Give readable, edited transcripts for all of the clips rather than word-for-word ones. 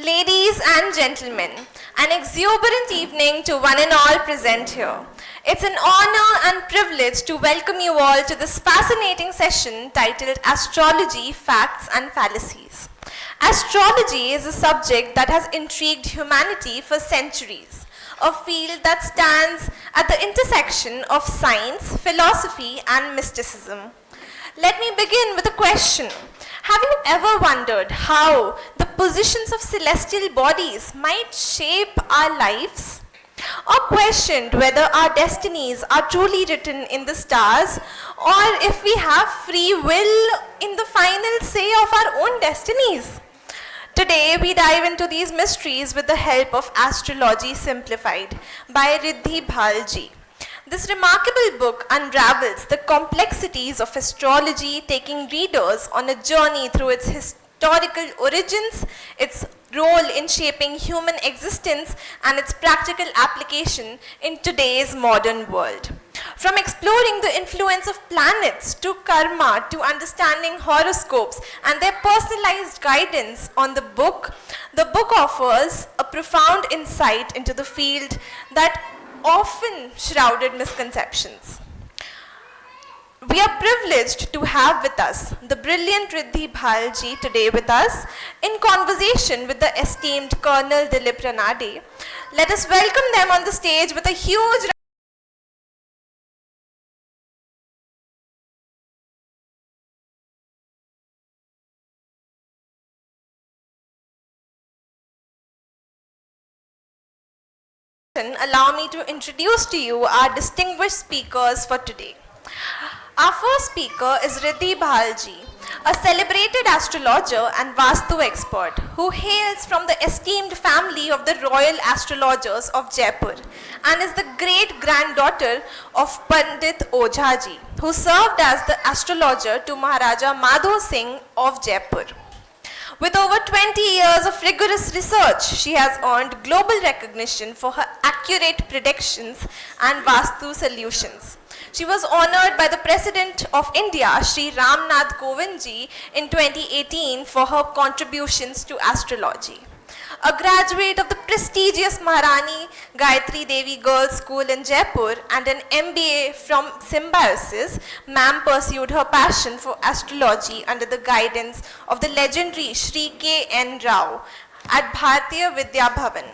Ladies and gentlemen, an exuberant evening to one and all present here. It's an honor and privilege to welcome you all to this fascinating session titled Astrology, Facts and Fallacies. Astrology is a subject that has intrigued humanity for centuries, a field that stands at the intersection of science, philosophy and mysticism. Let me begin with a question. Have you ever wondered how the positions of celestial bodies might shape our lives? Or questioned whether our destinies are truly written in the stars, or if we have free will in the final say of our own destinies? Today, we dive into these mysteries with the help of Astrology Simplified by Riddhi Bhalji. This remarkable book unravels the complexities of astrology, taking readers on a journey through its historical origins, its role in shaping human existence, and its practical application in today's modern world. From exploring the influence of planets to karma to understanding horoscopes and their personalized guidance on the book offers a profound insight into the field that often shrouded misconceptions. We are privileged to have with us the brilliant Riddhi Bhalji today with us in conversation with the esteemed Colonel Dilip Ranade. Let us welcome them on the stage with a huge allow me to introduce to you our distinguished speakers for today. Our first speaker is Riddhi Bhalji, a celebrated astrologer and Vastu expert who hails from the esteemed family of the Royal Astrologers of Jaipur and is the great-granddaughter of Pandit Ojha ji, who served as the astrologer to Maharaja Madho Singh of Jaipur. With over 20 years of rigorous research, she has earned global recognition for her accurate predictions and Vastu solutions. She was honored by the President of India, Shri Ram Nath Kovind ji, in 2018 for her contributions to astrology. A graduate of the prestigious Maharani Gayatri Devi Girls School in Jaipur and an MBA from Symbiosis, ma'am pursued her passion for astrology under the guidance of the legendary Shri K. N. Rao at Bharatiya Vidya Bhavan.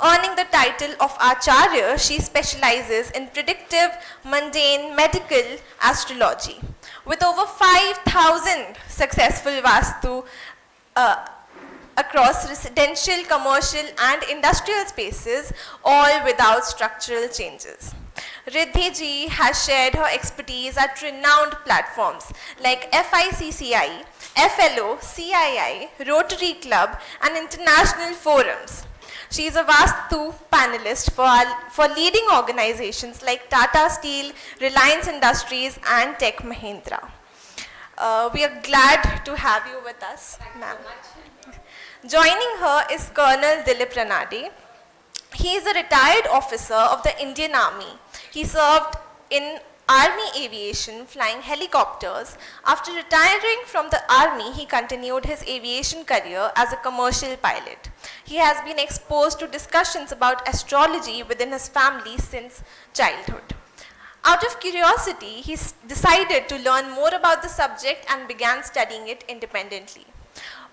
Earning the title of Acharya, she specializes in predictive, mundane, medical astrology. With over 5,000 successful Vastu across residential, commercial and industrial spaces, all without structural changes. Riddhi ji has shared her expertise at renowned platforms like FICCI, FLO, CII, Rotary Club and international forums. She is a Vastu panelist for leading organizations like Tata Steel, Reliance Industries and Tech Mahindra. We are glad to have you with us, ma'am. Joining her is Colonel Dilip Ranade. He is a retired officer of the Indian Army. He served in Army aviation, flying helicopters. After retiring from the Army, he continued his aviation career as a commercial pilot. He has been exposed to discussions about astrology within his family since childhood. Out of curiosity, he decided to learn more about the subject and began studying it independently.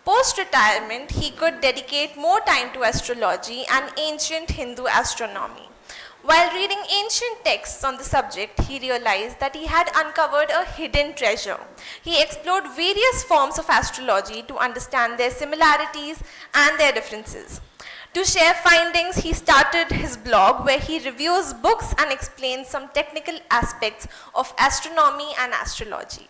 Post-retirement, he could dedicate more time to astrology and ancient Hindu astronomy. While reading ancient texts on the subject, he realized that he had uncovered a hidden treasure. He explored various forms of astrology to understand their similarities and their differences. To share findings, he started his blog where he reviews books and explains some technical aspects of astronomy and astrology.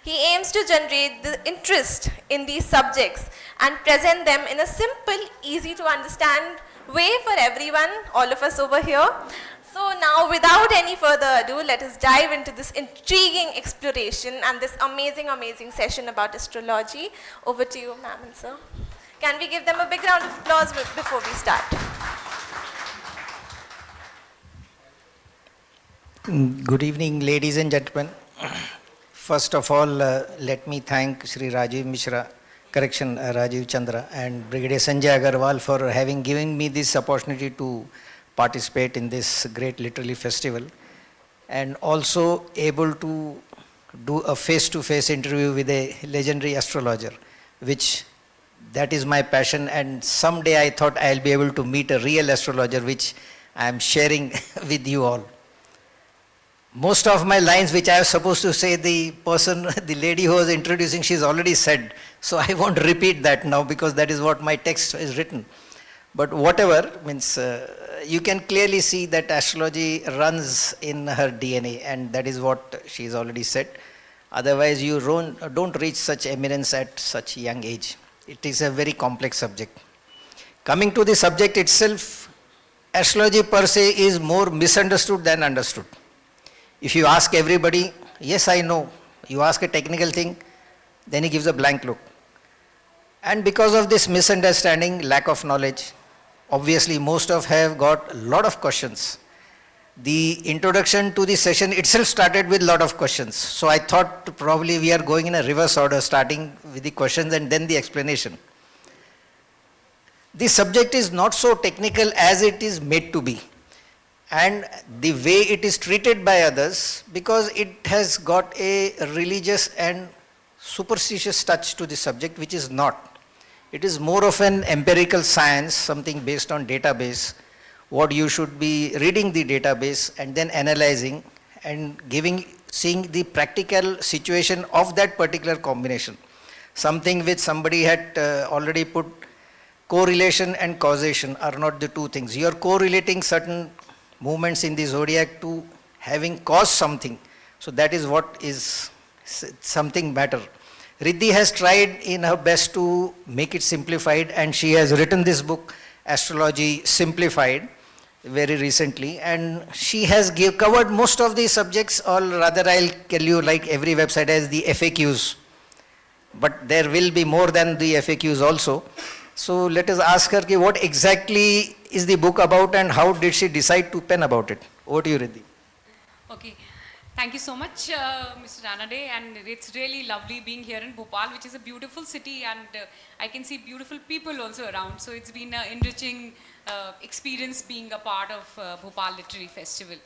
He aims to generate the interest in these subjects and present them in a simple, easy to understand way for everyone, all of us over here. So now, without any further ado, let us dive into this intriguing exploration and this amazing, amazing session about astrology. Over to you, ma'am and sir. Can we give them a big round of applause before we start? Good evening, ladies and gentlemen. First of all, let me thank Sri Rajiv Mishra correction, Rajiv Chandra, and Brigadier Sanjay Agarwal for having given me this opportunity to participate in this great literary festival, and also able to do a face-to-face interview with a legendary astrologer, which that is my passion, and someday I thought I'll be able to meet a real astrologer, which I am sharing with you all. Most of my lines which I was supposed to say, the person, the lady who was introducing, she's already said. So I won't repeat that now because that is what my text is written. But whatever, means you can clearly see that astrology runs in her DNA, and that is what she's already said. Otherwise you don't reach such eminence at such young age. It is a very complex subject. Coming to the subject itself, astrology per se is more misunderstood than understood. If you ask everybody, yes, I know. You ask a technical thing, then he gives a blank look. And because of this misunderstanding, lack of knowledge, obviously most of have got a lot of questions. The introduction to the session itself started with a lot of questions. So I thought probably we are going in a reverse order, starting with the questions and then the explanation. The subject is not so technical as it is made to be, and the way it is treated by others, because it has got a religious and superstitious touch to the subject, which is not. It is more of an empirical science, something based on database, what you should be reading the database and then analyzing and seeing the practical situation of that particular combination. Something which somebody had already put, correlation and causation are not the two things. You are correlating certain movements in the zodiac to having caused something. So that is what is something better. Riddhi has tried in her best to make it simplified, and she has written this book, Astrology Simplified, very recently, and she has covered most of the subjects, or rather I'll tell you, like every website has the FAQs, but there will be more than the FAQs also. So let us ask her what exactly is the book about and how did she decide to pen about it. Over to you, Riddhi. Okay. Thank you so much, Mr. Ranade, and it's really lovely being here in Bhopal, which is a beautiful city, and I can see beautiful people also around. So it's been an enriching experience being a part of Bhopal Literary Festival.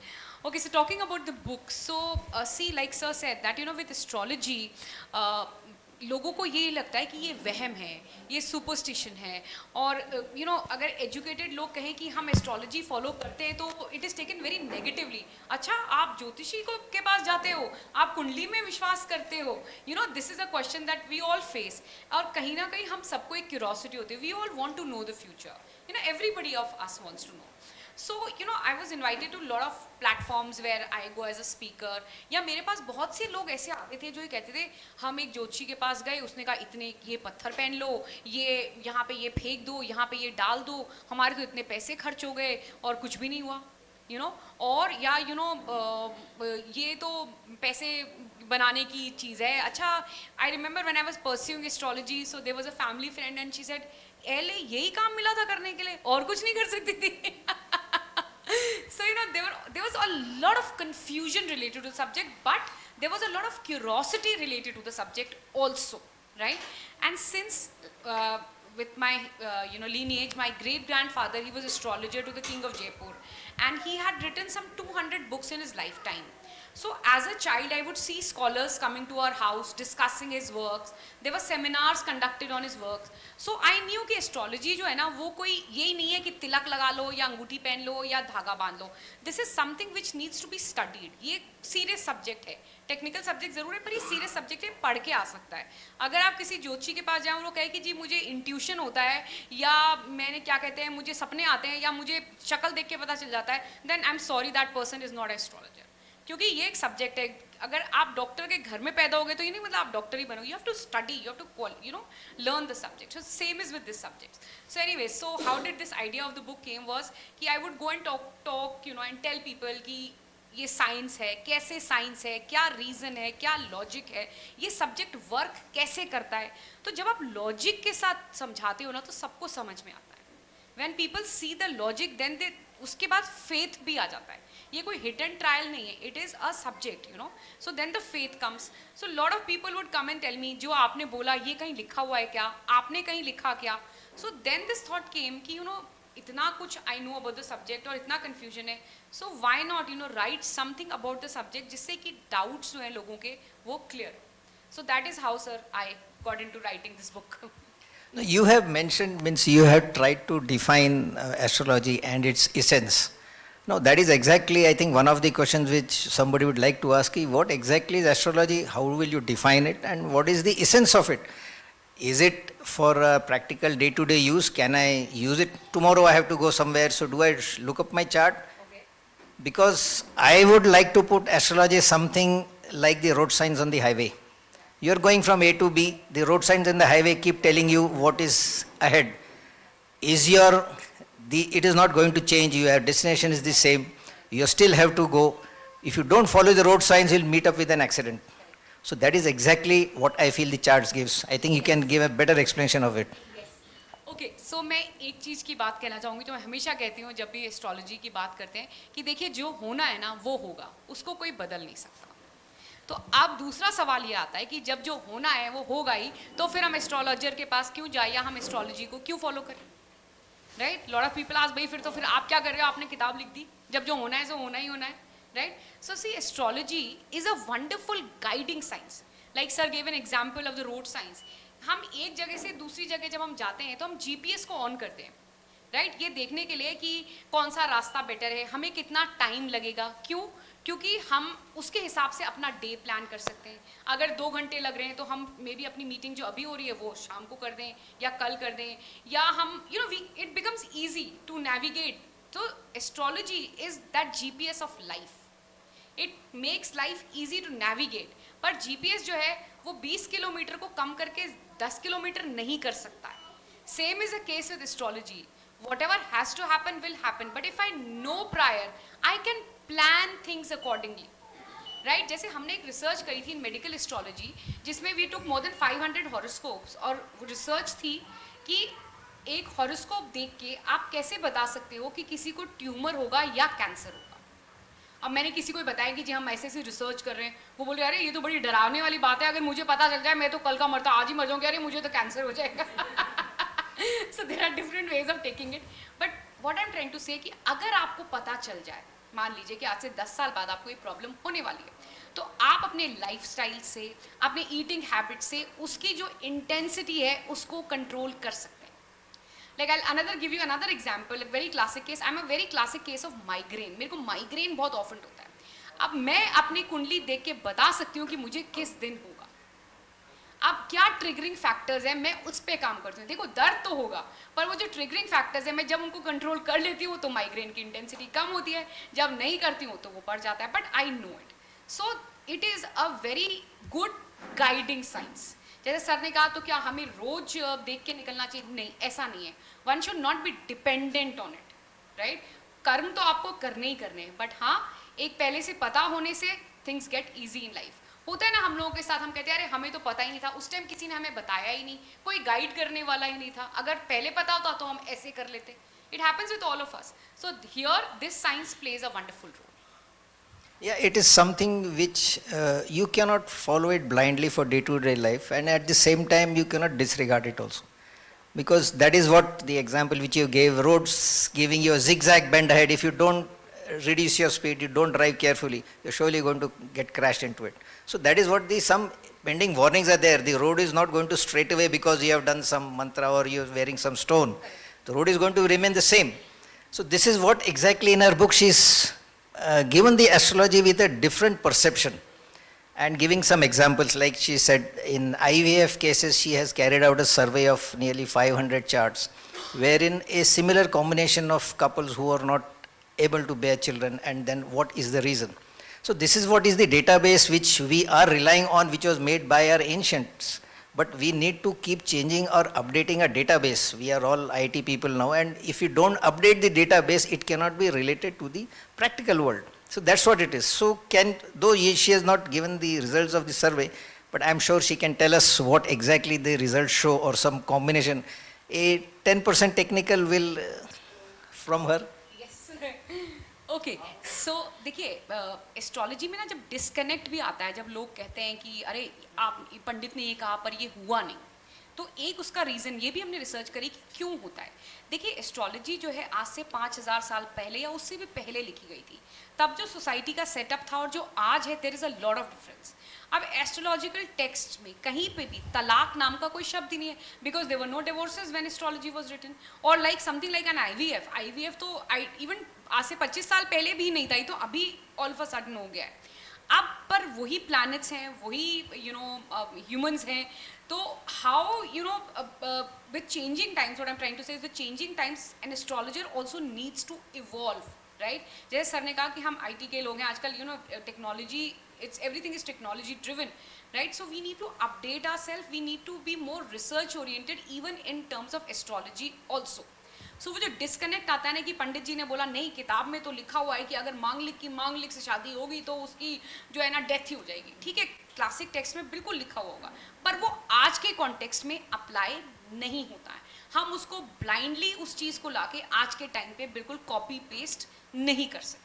Okay, so talking about the book, so see, like Sir said, that with astrology, लोगों को ये लगता है कि ये वहम है, ये सुपरस्टिशन है, और अगर एजुकेटेड लोग कहें कि हम एस्ट्रोलॉजी फॉलो करते हैं तो it is taken very negatively. अच्छा, आप ज्योतिषी के पास जाते हो, आप कुंडली में विश्वास करते हो, this is a question that we all face. और कहीं ना कहीं हम सबको एक क्यूरोसिटी होती है. We all want to know the future. Everybody of us wants to know. So, I was invited to a lot of platforms where I go as a speaker. या मेरे पास बहुत से लोग ऐसे आते थे जो ये कहते थे, हम एक ज्योतिषी के पास गए, उसने कहा इतने ये पत्थर पहन लो, ये यहाँ पे ये फेंक दो, यहाँ पे ये डाल दो, हमारे तो इतने पैसे खर्च हो गए और कुछ भी नहीं हुआ. और या ये तो पैसे बनाने की चीज़ है. अच्छा, I remember when I was pursuing astrology, so there was a family friend and she said, एले यही काम मिला था करने के लिए, और कुछ नहीं कर सकती थी. So there was a lot of confusion related to the subject, but there was a lot of curiosity related to the subject also, right? And since with my lineage, my great grandfather, he was astrologer to the king of Jaipur, and he had written some 200 books in his lifetime. So as a child, I would see scholars coming to our house discussing his works. There were seminars conducted on his works. So I knew कि astrology जो है ना, वो कोई यही नहीं है कि तिलक लगा लो या अंगूठी पहन लो या धागा बांध लो. This is something which needs to be studied. ये serious subject है. टेक्निकल सब्जेक्ट जरूर है, पर ये सीरियस सब्जेक्ट है, पढ़ के आ सकता है. अगर आप किसी ज्योतिषी के पास जाओ, वो कहे कि जी मुझे इंट्यूशन होता है, या मैंने क्या कहते हैं, मुझे सपने आते हैं, या मुझे शक्ल देख के पता चल जाता है, then I am sorry, that person is not astrologer. क्योंकि ये एक सब्जेक्ट है. अगर आप डॉक्टर के घर में पैदा हो गए तो ये नहीं मतलब आप डॉक्टर ही बनोगे. You have to study, you have to learn the subject. So same is with this subject. So anyway, so how did this idea of the book came was कि I would go and talk and tell people कि ये science है, कैसे science है, क्या reason है, क्या logic है, ये सब्जेक्ट वर्क कैसे करता है. तो जब आप लॉजिक के साथ समझाते हो ना, तो सबको समझ में आता है. When people see the logic, then उसके बाद फेथ भी आ जाता है. ये कोई हिट एंड ट्रायल नहीं है, it is a subject, you know. So then the faith comes. So lot of people would come and tell me, जो आपने बोला ये कहीं लिखा हुआ है क्या, आपने कहीं लिखा क्या. So then this thought came कि यू नो इतना कुछ I know about the subject और इतना कन्फ्यूजन है, so why not you know write something about the subject, जिससे कि डाउट्स जो हैं लोगों के वो clear. So that is how sir I got into writing this book. No, you have mentioned, means you have tried to define astrology and its essence. No, that is exactly, I think, one of the questions which somebody would like to ask you. What exactly is astrology? How will you define it? And what is the essence of it? Is it for practical day-to-day use? Can I use it tomorrow? I have to go somewhere, so do I look up my chart? Okay. Because I would like to put astrology as something like the road signs on the highway. You are going from A to B, the road signs in the highway keep telling you what is ahead. It is not going to change, your destination is the same, you still have to go. If you don't follow the road signs, you'll meet up with an accident. So that is exactly what I feel the charts gives. I think you can give a better explanation of it. Okay so मैं एक चीज़ की बात कहना चाहूँगी जो मैं हमेशा कहती हूँ जब भी एस्ट्रोलॉजी की बात करते हैं, कि देखिए जो होना है ना वो होगा, उसको कोई बदल नहीं सकता. तो अब दूसरा सवाल ये आता है कि जब जो होना है वो होगा ही, तो फिर हम एस्ट्रोलॉजर के पास क्यों जाए या हम एस्ट्रोलॉजी को क्यों फॉलो करें, राइट. लॉट ऑफ पीपल आज भाई फिर आप क्या कर रहे हो, आपने किताब लिख दी, जब जो होना है सो होना ही होना है, right. So see astrology is a wonderful guiding science. Like sir gave an example of the road science. हम एक जगह से दूसरी जगह जब हम जाते हैं तो हम जीपीएस को ऑन करते हैं, राइट, ये देखने के लिए कि कौन सा रास्ता बेटर है, हमें कितना टाइम लगेगा. क्यों? क्योंकि हम उसके हिसाब से अपना डे प्लान कर सकते हैं. अगर 2 घंटे लग रहे हैं तो हम मे बी अपनी मीटिंग जो अभी हो रही है वो शाम को कर दें या कल कर दें, या हम you know it becomes easy to navigate. तो astrology is that GPS of life. It makes life easy to navigate. पर जीपीएस जो है वो 20 किलोमीटर को कम करके 10 किलोमीटर नहीं कर सकता है. Same is a case with astrology. Whatever has to happen will happen, but if I know prior, I can plan things accordingly, right. जैसे हमने एक रिसर्च करी थी इन मेडिकल एस्ट्रोलॉजी जिसमें we took more than 500 horoscopes, और वो research थी कि एक हॉरोस्कोप देख के आप कैसे बता सकते हो कि किसी को ट्यूमर होगा या कैंसर होगा. अब मैंने किसी को बताया कि जी हम ऐसे रिसर्च कर रहे हैं, वो बोले अरे ये तो बड़ी डरावने वाली बात है, अगर मुझे पता चल जाए मैं तो कल का मरता आज ही मर जाऊंगा, अरे मुझे तो कैंसर हो जाएगा. So there are different ways of taking it, but what I'm trying to say कि अगर आपको पता चल जाए, मान लीजिए कि आज से 10 साल बाद आपको ये प्रॉब्लम होने वाली है, तो आप अपने लाइफस्टाइल से, अपने ईटिंग हैबिट से उसकी जो इंटेंसिटी है उसको कंट्रोल कर सकते हैं. Like I'll give you another example, a very classic case. I'm a very classic case of migraine. मेरे को माइग्रेन बहुत ऑफन होता है. अब मैं अपनी कुंडली देख के बता सकती हूँ कि मुझे किस दिन होगा. अब क्या ट्रिगरिंग फैक्टर्स है, मैं उस पर काम करती हूँ. देखो दर्द तो होगा, पर वो जो ट्रिगरिंग फैक्टर्स है मैं जब उनको कंट्रोल कर लेती हूँ तो माइग्रेन की इंटेंसिटी कम होती है, जब नहीं करती हूँ तो वो बढ़ जाता है. But I know it. So it is a very good guiding science. जैसे सर ने कहा तो क्या हमें रोज देख के निकलना चाहिए? नहीं, ऐसा नहीं है. One should not be dependent on it, right. कर्म तो आपको करने ही करने हैं, बट हाँ एक पहले से पता होने से things get easy in life. होता है ना हम लोगों के साथ, हम कहते हैं अरे हमें तो पता ही नहीं था, उस टाइम किसी ने हमें बताया ही नहीं, कोई गाइड करने वाला ही नहीं था. अगर पहले पता होता तो हम ऐसे कर लेते. It happens with all of us. So here this science plays a wonderful role. Yeah, it is something which you cannot follow it blindly for day-to-day life, and at the same time you cannot disregard it also. Because that is what the example which you gave, roads giving you a zigzag bend ahead. If you don't reduce your speed, you don't drive carefully, you're surely going to get crashed into it. So that is what some bending warnings are there. The road is not going to straight away because you have done some mantra or you're wearing some stone. The road is going to remain the same. So this is what exactly in her book she's given the astrology with a different perception and giving some examples. Like she said, in IVF cases she has carried out a survey of nearly 500 charts wherein a similar combination of couples who are not able to bear children, and then what is the reason. So this is what is the database which we are relying on, which was made by our ancients. But we need to keep changing or updating a database. We are all IT people now, and if you don't update the database, it cannot be related to the practical world. So that's what it is. So though she has not given the results of the survey, but I'm sure she can tell us what exactly the results show, or some combination. A 10% technical will from her. Yes. Okay so देखिए astrology में ना जब disconnect भी आता है, जब लोग कहते हैं कि अरे आप पंडित ने ये कहा पर ये हुआ नहीं, तो एक उसका रीज़न ये भी हमने रिसर्च करी कि क्यों होता है। देखिए एस्ट्रोलॉजी जो है आज से 5000 साल पहले या उससे भी पहले लिखी गई थी। तब जो सोसाइटी का सेटअप था और जो आज है, there is a lot of difference. अब एस्ट्रोलॉजिकल टेक्स्ट में कहीं पे भी तलाक नाम का कोई शब्द ही नहीं है, because there no divorces when astrology was written. और like something like an IVF तो इवन आज से 25 साल पहले भी नहीं था, ये तो अभी ऑल ऑफ अ सडन हो गया है। अब पर वही प्लैनेट्स हैं, वही ह्यूमंस हैं, तो how with changing times, what I'm trying to say is with changing times an astrologer also needs to evolve, right? जैसे सर ने कहा कि हम IT के लोग हैं आजकल, technology, it's everything is technology driven, right? So we need to update ourselves, we need to be more research oriented even in terms of astrology also. सो वो जो डिस्कनेक्ट आता है ना कि पंडित जी ने बोला नहीं, किताब में तो लिखा हुआ है कि अगर मांगलिक से शादी होगी तो उसकी जो है ना डेथ ही हो जाएगी। ठीक है, क्लासिक टेक्स्ट में बिल्कुल लिखा हुआ होगा, पर वो आज के कॉन्टेक्स्ट में अप्लाई नहीं होता है। हम उसको ब्लाइंडली उस चीज़ को लाके आज के टाइम पे बिल्कुल कॉपी पेस्ट नहीं कर सकते,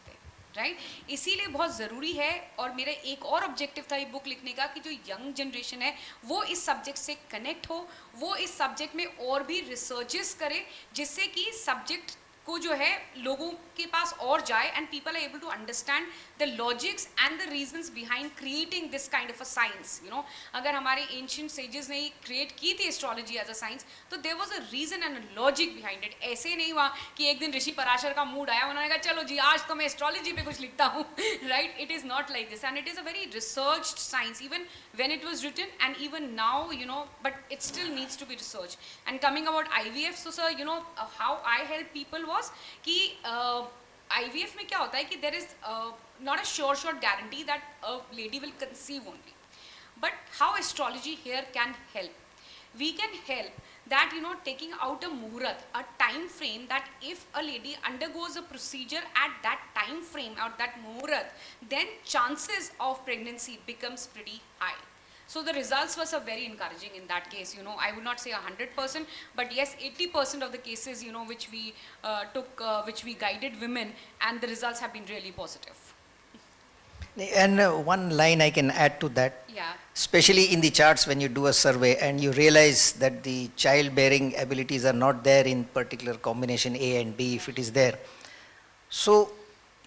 राइट? इसीलिए बहुत ज़रूरी है, और मेरा एक और ऑब्जेक्टिव था ये बुक लिखने का कि जो यंग जनरेशन है वो इस सब्जेक्ट से कनेक्ट हो, वो इस सब्जेक्ट में और भी रिसर्चेस करे, जिससे कि सब्जेक्ट को जो है लोगों के पास और जाए and people are able to understand the logics and the reasons behind creating this kind of a science. अगर हमारे एंशिएंट सेजेस ने क्रिएट की थी एस्ट्रोलॉजी एज अ साइंस, तो there was a reason and a logic behind it. ऐसे नहीं हुआ कि एक दिन ऋषि पराशर का मूड आया, उन्होंने कहा चलो जी आज तो मैं एस्ट्रोलॉजी पे कुछ लिखता हूँ, right? It is not like this, and it is a very researched science even when it was written, and even now, but it still needs to be researched. And coming about IVF, so sir, how I help people was कि IVF में क्या होता है कि there is not a sure guarantee that a lady will conceive only, but how astrology here can help. We can help that, taking out a muhurat, a time frame, that if a lady undergoes a procedure at that time frame or that muhurat, then chances of pregnancy becomes pretty high. So the results were very encouraging in that case. I would not say 100%, but yes, 80% of the cases, which we took, which we guided women, and the results have been really positive. And one line I can add to that, Yeah. especially in the charts when you do a survey and you realize that the childbearing abilities are not there in particular combination A and B, if it is there. So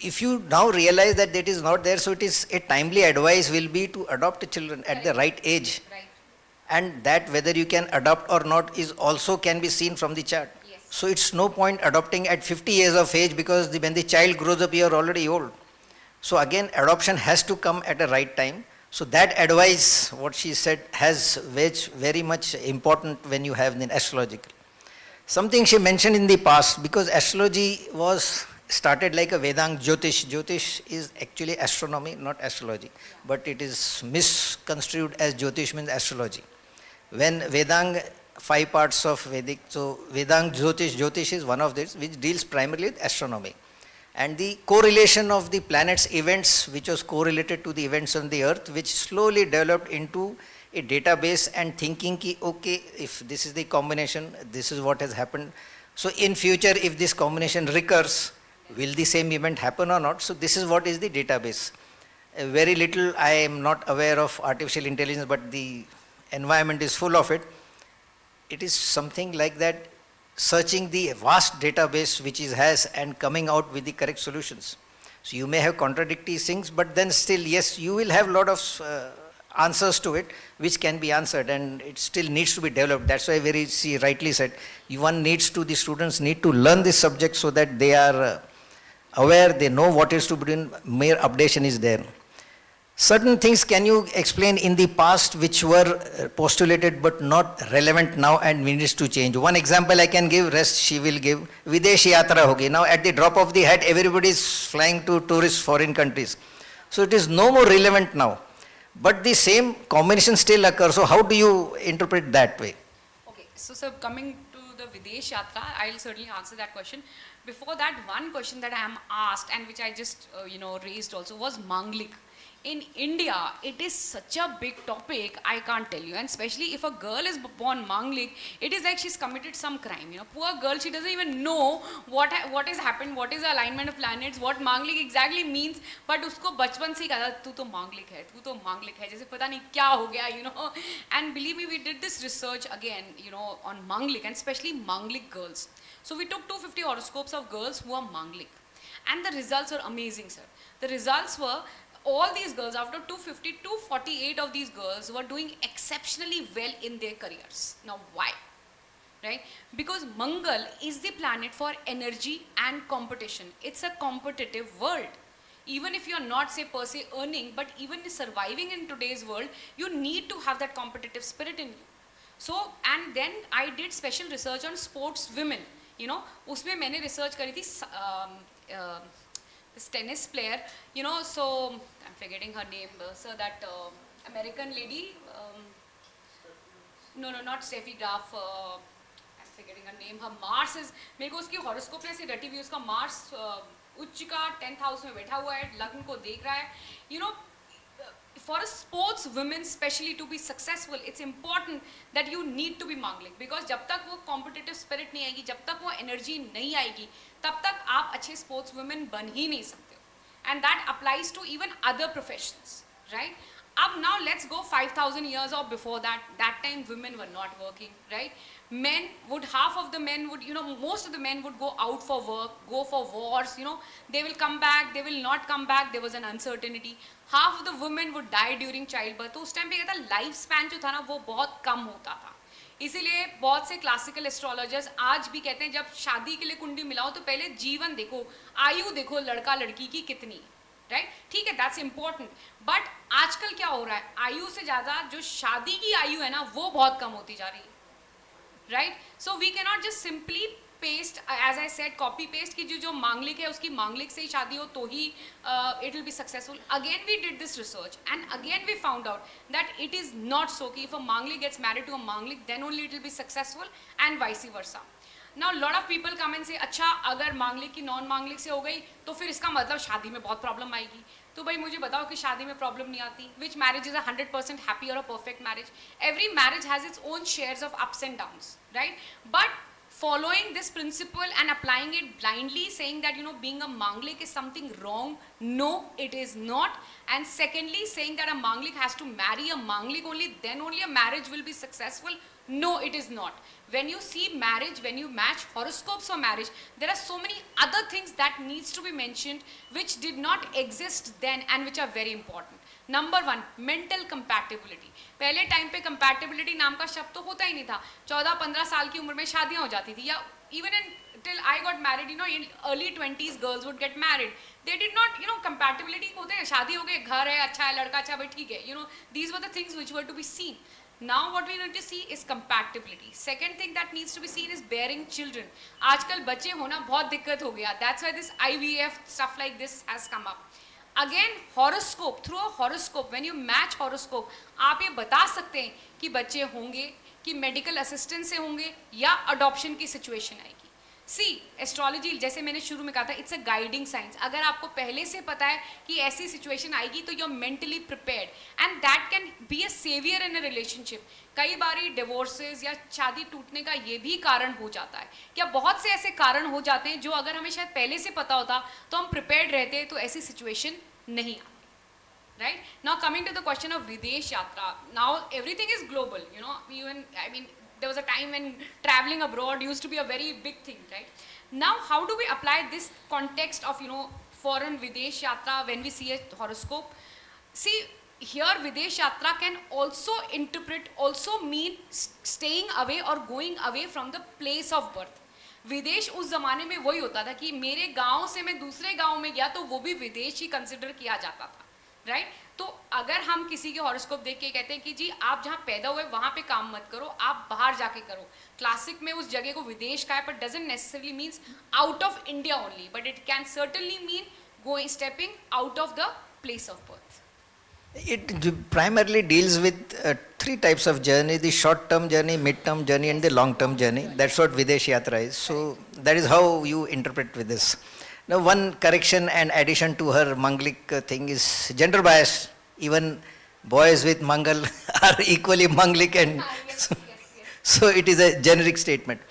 if you now realize that it is not there, so it is a timely advice will be to adopt children at the right age. Right. And that whether you can adopt or not is also can be seen from the chart. Yes. So it's no point adopting at 50 years of age, because when the child grows up you are already old. So again, adoption has to come at a right time. So that advice, what she said, has very much important when you have the astrological. Something she mentioned in the past, because astrology was started like a Vedang Jyotish. Jyotish is actually astronomy, not astrology, but it is misconstrued as Jyotish means astrology. When Vedang, 5 parts of Vedic, so Vedang Jyotish is one of these which deals primarily with astronomy. And the correlation of the planets' events, which was correlated to the events on the earth, which slowly developed into a database, and thinking ki, okay, if this is the combination, this is what has happened. So in future, if this combination recurs, will the same event happen or not? So this is what is the database. Very little, I am not aware of artificial intelligence, but the environment is full of it. It is something like that, searching the vast database which is has and coming out with the correct solutions. So you may have contradictory things, but then still, yes, you will have lot of answers to it which can be answered, and it still needs to be developed. That's why she rightly said, the students need to learn this subject so that they are aware, they know what is to be done, mere updation is there. Certain things can you explain in the past which were postulated but not relevant now and needs to change? One example I can give, rest she will give. Videsh Yatra hogi. Now at the drop of the hat everybody is flying to tourist foreign countries. So it is no more relevant now. But the same combination still occurs. So how do you interpret that way? Okay, so sir, coming to the Videsh Yatra, I'll certainly answer that question. Before that, one question that I am asked and which I just raised also was Manglik. in India, it is such a big topic, I can't tell you. And especially if a girl is born Manglik, it is like she's committed some crime. You know, poor girl, she doesn't even know what has happened, what is the alignment of planets, what Manglik exactly means. But usko bachpan se ही कहा तू तो Manglik है, तू तो Manglik है, जैसे पता नहीं क्या हो गया, you know. And believe me, we did this research again, you know, on Manglik and especially Manglik girls. So we took 250 horoscopes of girls who are Manglik. And the results were amazing, sir. The results were, all these girls, after 250, 248 of these girls were doing exceptionally well in their careers. Now why? Right? Because Mangal is the planet for energy and competition. It's a competitive world. Even if you're not, say, per se earning, but even surviving in today's world, you need to have that competitive spirit in you. So, and then I did special research on sports women. You know, उसमें मैंने research करी थी this tennis player, you know, so I'm forgetting her name, so that American lady, no, not Steffi Graf, I'm forgetting her name, her Mars is, मेरे को उसकी horoscope में से रटी हुई, उसका Mars उच्च का 10th house में बैठा हुआ है, लग्न को देख रहा है, you know, for a sports women especially to be successful, it's important that you need to be Manglik, because जब तक वो competitive spirit नहीं आएगी, जब तक वो energy नहीं आएगी, तब तक आप अच्छे sports women बन ही नहीं सकते. And that applies to even other professions, right? Up now, let's go 5,000 years or before that. That time women were not working, right? Men would, half of the men would, you know, most of the men would go out for work, go for wars, you know, they will come back, they will not come back, there was an uncertainty. Half of the women would die during childbirth. तो उस time पे क्या था, life span जो था ना वो बहुत कम होता था. इसीलिए बहुत से क्लासिकल एस्ट्रोलॉजर्स आज भी कहते हैं जब शादी के लिए कुंडली मिलाओ तो पहले जीवन देखो, आयु देखो लड़का लड़की की कितनी, राइट? ठीक है, दैट्स इंपॉर्टेंट. बट आजकल क्या हो रहा है, आयु से ज़्यादा जो शादी की आयु है ना वो बहुत कम होती जा रही है, right? So we can not just simply paste, as I said, copy paste की जो मांगलिक है उसकी मांगलिक से ही शादी हो तो ही it will be successful. Again we did this research and again we found out that it is not so कि if a Manglik gets married to a Manglik then only it will be successful and vice versa. Now lot of people come and say अच्छा अगर मांगलिक की non मांगलिक से हो गई तो फिर इसका मतलब शादी में बहुत प्रॉब्लम आएगी. तो भाई मुझे बताओ कि शादी में प्रॉब्लम नहीं आती. विच मैरिज इज 100% हैप्पी और a perfect marriage? Every marriage has its own shares of ups and downs, right? But following this principle and applying it blindly, saying that, you know, being a manglik is something wrong, no, it is not. And secondly, saying that a manglik has to marry a manglik only, then only a marriage will be successful, no, it is not. When you see marriage, when you match horoscopes for marriage, there are so many other things that needs to be mentioned which did not exist then and which are very important. Number 1, mental compatibility. पहले time पे compatibility नाम का शब्द तो होता ही नहीं था. 14-15 साल की उम्र में शादियां हो जाती थी, या even in till I got married, you know, in early 20s girls would get married. They did not, you know, compatibility होते हैं, शादी हो गई, घर है, अच्छा है, लड़का अच्छा है, ठीक है, you know, these were the things which were to be seen. Now what we need to see is compatibility. Second thing that needs to be seen is bearing children. आजकल बच्चे होना बहुत दिक्कत हो गया. That's why this IVF stuff like this has come up. Again, horoscope, through a horoscope, when you match horoscope, आप ये बता सकते हैं कि बच्चे होंगे, कि मेडिकल असिस्टेंस से होंगे या अडॉप्शन की सिचुएशन आएगी. सी एस्ट्रोलॉजी, जैसे मैंने शुरू में कहा था, इट्स अ गाइडिंग साइंस. अगर आपको पहले से पता है कि ऐसी सिचुएशन आएगी तो you are mentally prepared and that can be a saviour in a relationship. कई बारी डिवोर्सेस या शादी टूटने का ये भी कारण हो जाता है. क्या बहुत से ऐसे कारण हो जाते हैं जो अगर हमें शायद पहले से पता होता तो हम प्रिपेयर्ड रहते तो ऐसी सिचुएशन नहीं आती. Right? Now coming to the question of Videsh Yatra, now everything is global, you know, even, I mean, there was a time when traveling abroad used to be a very big thing, right? Now how do we apply this context of, you know, foreign Videsh Yatra when we see a horoscope? See, here Videsh Yatra can also interpret, also mean staying away or going away from the place of birth. विदेश उस ज़माने में वही होता था कि मेरे गांव से मैं दूसरे गांव में गया तो वो भी विदेश ही कंसिडर किया जाता था, राइट? तो अगर हम किसी के हॉरोस्कोप देख के कहते हैं कि जी आप जहाँ पैदा हुए वहाँ पे काम मत करो, आप बाहर जाके करो. क्लासिक में उस जगह को विदेश का है, but doesn't necessarily means out of India only, but it can certainly mean going, stepping out of the place of birth. It primarily deals with 3 types of journey: the short-term journey, mid-term journey, and the long-term journey. That's what Videsh Yatra is. So that is how you interpret with this. Now, one correction and addition to her Manglik thing is gender bias Even boys with Mangal are equally Manglik, and so it is a generic statement.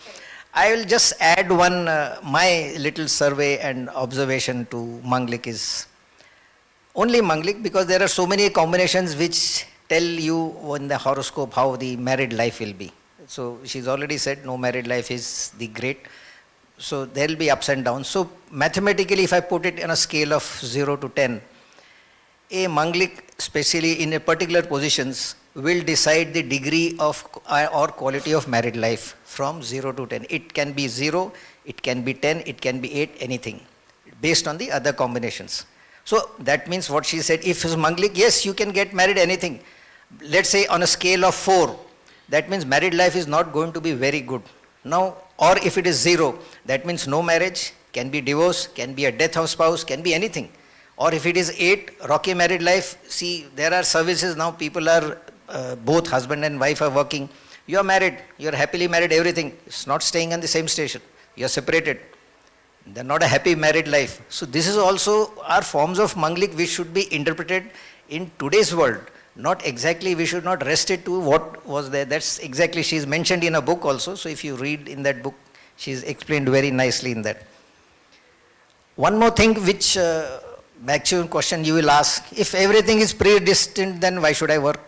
I will just add one, my little survey and observation to Manglik is only Manglik, because there are so many combinations which tell you in the horoscope how the married life will be. So she's already said no married life is the great. So there will be ups and downs. So mathematically, if I put it on a scale of 0 to 10, a Manglik, especially in a particular positions, will decide the degree of or quality of married life from 0 to 10. It can be 0, it can be 10, it can be 8, anything, based on the other combinations. So that means what she said, if it's Manglik, yes, you can get married anything. Let's say on a scale of 4, that means married life is not going to be very good. Now, or if it is 0, that means no marriage, can be divorce, can be a death of spouse, can be anything. Or if it is 8, rocky married life, see, there are services now, people are, both husband and wife are working. You are married, you are happily married, everything. It's not staying on the same station. You are separated. They're not a happy married life. So this is also our forms of Manglik which should be interpreted in today's world. Not exactly, we should not rest it to what was there. That's exactly, she's mentioned in a book also. So if you read in that book, she's explained very nicely in that. One more thing which, maximum question you will ask, if everything is predestined, then why should I work?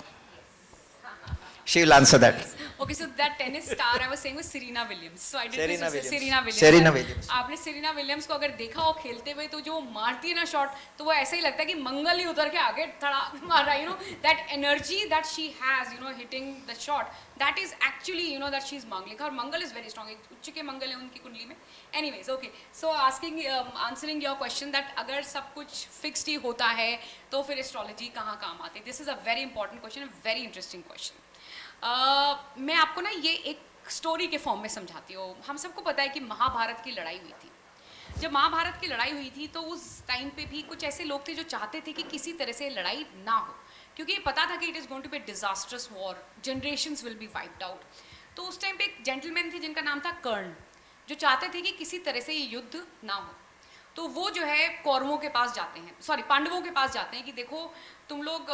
She will answer that. Okay, so that tennis star I was saying was Serena Williams. So I did Serena this with Williams. Serena Williams. Serena Williams. आपने Serena Williams को अगर देखा हो खेलते हुए तो जो मारती है ना शॉट तो वो ऐसा ही लगता है कि मंगल ही उतर के आगे थड़ा मार रहा है, you know, that energy that she has, you know, hitting the shot, that is actually, you know, that she's Manglik. Her Mangal is very strong. उच्च के मंगल है उनकी कुंडली में. Anyways, okay. So answering your question that अगर सब कुछ fixed ही होता है तो फिर astrology कहाँ काम आती है? This is a very important question, a very interesting question. मैं आपको ना ये एक स्टोरी के फॉर्म में समझाती हूँ. हम सबको पता है कि महाभारत की लड़ाई हुई थी. जब महाभारत की लड़ाई हुई थी तो उस टाइम पे भी कुछ ऐसे लोग थे जो चाहते थे कि किसी तरह से लड़ाई ना हो, क्योंकि ये पता था कि it is going to be disasters war, generations will be wiped out. तो उस टाइम पे एक जेंटलमैन थे जिनका नाम था कर्ण, जो चाहते थे कि किसी तरह से ये युद्ध ना हो. तो वो जो है कौरवों के पास जाते हैं, सॉरी पांडवों के पास जाते हैं कि देखो तुम लोग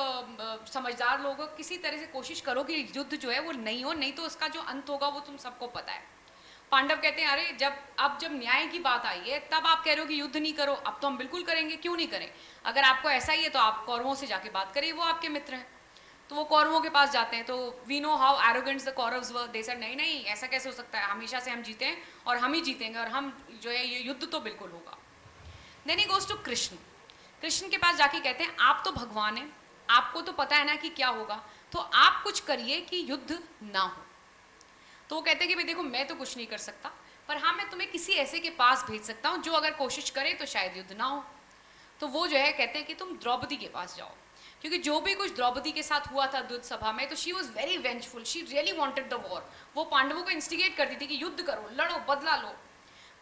समझदार लोग हो, किसी तरह से कोशिश करो कि युद्ध जो है वो नहीं हो, नहीं तो उसका जो अंत होगा वो तुम सबको पता है. पांडव कहते हैं अरे जब न्याय की बात आई है तब आप कह रहे हो कि युद्ध नहीं करो, अब तो हम बिल्कुल करेंगे, क्यों नहीं करें? अगर आपको ऐसा ही है तो आप कौरवों से जाके बात करिए, वो आपके मित्र हैं. तो वो कौरवों के पास जाते हैं. तो we know how arrogant the Kauravas were. They said नहीं नहीं ऐसा कैसे हो सकता है, हमेशा से हम जीते हैं और हम ही जीतेंगे और हम जो है ये युद्ध तो बिल्कुल होगा. Then he goes to Krishna. Krishna के पास जाके कहते हैं आप तो भगवान हैं, आपको तो पता है ना कि क्या होगा, तो आप कुछ करिए कि युद्ध ना हो. तो वो कहते हैं कि भाई देखो मैं तो कुछ नहीं कर सकता, पर हाँ मैं तुम्हें किसी ऐसे के पास भेज सकता हूँ जो अगर कोशिश करे तो शायद युद्ध ना हो. तो वो जो है कहते हैं कि तुम द्रौपदी के पास जाओ, क्योंकि जो भी कुछ द्रौपदी के साथ हुआ था युद्ध सभा में, तो she was very vengeful, she really wanted the war. वो पांडवों को इंस्टिगेट करती थी कि युद्ध करो, लड़ो, बदला लो.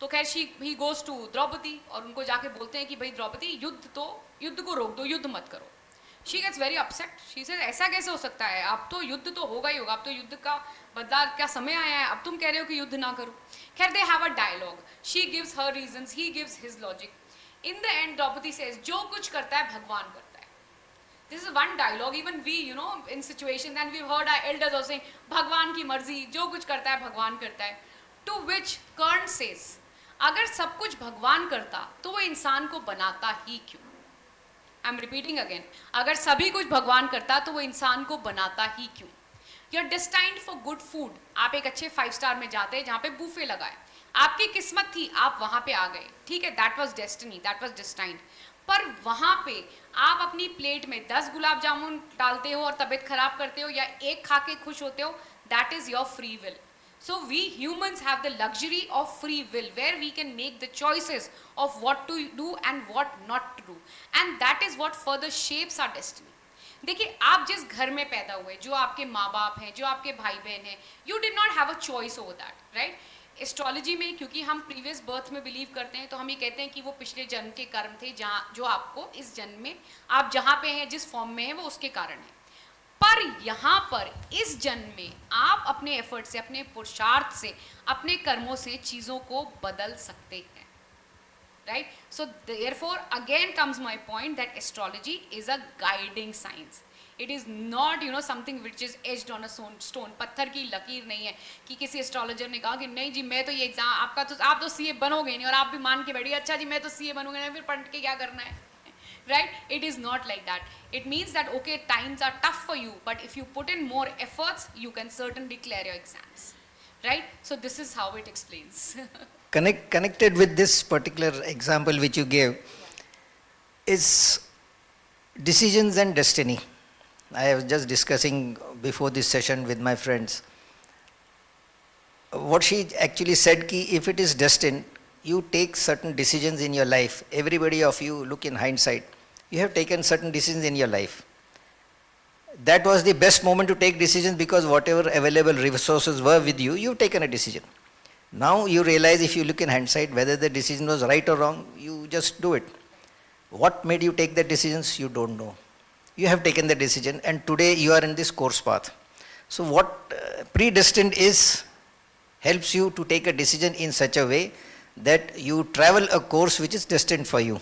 तो खैर ही गोज टू द्रौपदी और उनको जाके बोलते हैं कि भाई द्रौपदी युद्ध को रोक दो, युद्ध मत करो. She gets very upset. She said ऐसा कैसे हो सकता है, अब तो युद्ध तो होगा ही होगा, अब तो युद्ध का बदला का समय आया है, अब तुम कह रहे हो कि युद्ध ना करो. खैर they have a dialogue, she gives her reasons, he gives his logic. In the end Draupadi says जो कुछ करता है भगवान करता है. This is one dialogue. Even we you know in situation and we heard our elders also saying भगवान की मर्जी, जो कुछ करता है भगवान करता है. टू विच कर्ण सेज अगर सब कुछ भगवान करता तो वो इंसान को बनाता ही क्यों? आई एम रिपीटिंग अगेन, अगर सभी कुछ भगवान करता तो वो इंसान को बनाता ही क्यों? You are destined for good food. आप एक अच्छे 5 स्टार में जाते हैं जहाँ पे बूफे लगा है, आपकी किस्मत थी, आप वहाँ पे आ गए, ठीक है, that was destiny, that was destined. पर वहाँ पे आप अपनी प्लेट में 10 गुलाब जामुन डालते हो और तबीयत खराब करते हो या एक खा के खुश होते हो, that is your free will. So we humans have the luxury of free will where we can make the choices of what to do and what not to do, and that is what further shapes our destiny. देखिए आप जिस घर में पैदा हुए, जो आपके माँ बाप हैं, जो आपके भाई बहन हैं, you did not have a choice over that, right? Astrology में क्योंकि हम प्रीवियस बर्थ में बिलीव करते हैं तो हम ये कहते हैं कि वो पिछले जन्म के कर्म थे जहाँ जो आपको इस जन्म में आप जहाँ पे हैं जिस फॉर्म में हैं वो उसके कारण है. पर यहाँ पर इस जन्म में आप अपने एफर्ट से, अपने पुरुषार्थ से, अपने कर्मों से चीज़ों को बदल सकते हैं, right? So therefore again comes my point that astrology is a guiding science. It is not, you know, something which is etched on a stone. पत्थर की लकीर नहीं है कि किसी एस्ट्रोलॉजर ने कहा कि नहीं जी मैं तो ये एग्जाम आपका तो आप तो सीए बनोगे नहीं और आप भी मान के बैठिए अच्छा जी मैं तो सीए बनूंगा नहीं फिर पढ़ के क्या करना है, right? It is not like that. It means that okay, times are tough for you, but if you put in more efforts you can certainly clear your exams, right? So this is how it explains. Connected with this particular example which you gave is decisions and destiny. I was just discussing before this session with my friends. What she actually said ki if it is destined, you take certain decisions in your life. Everybody of you look in hindsight. You have taken certain decisions in your life. That was the best moment to take decisions because whatever available resources were with you, you've taken a decision. Now you realize if you look in hindsight whether the decision was right or wrong, you just do it. What made you take the decisions? You don't know. You have taken the decision and today you are in this course path. So what predestined is, helps you to take a decision in such a way that you travel a course which is destined for you.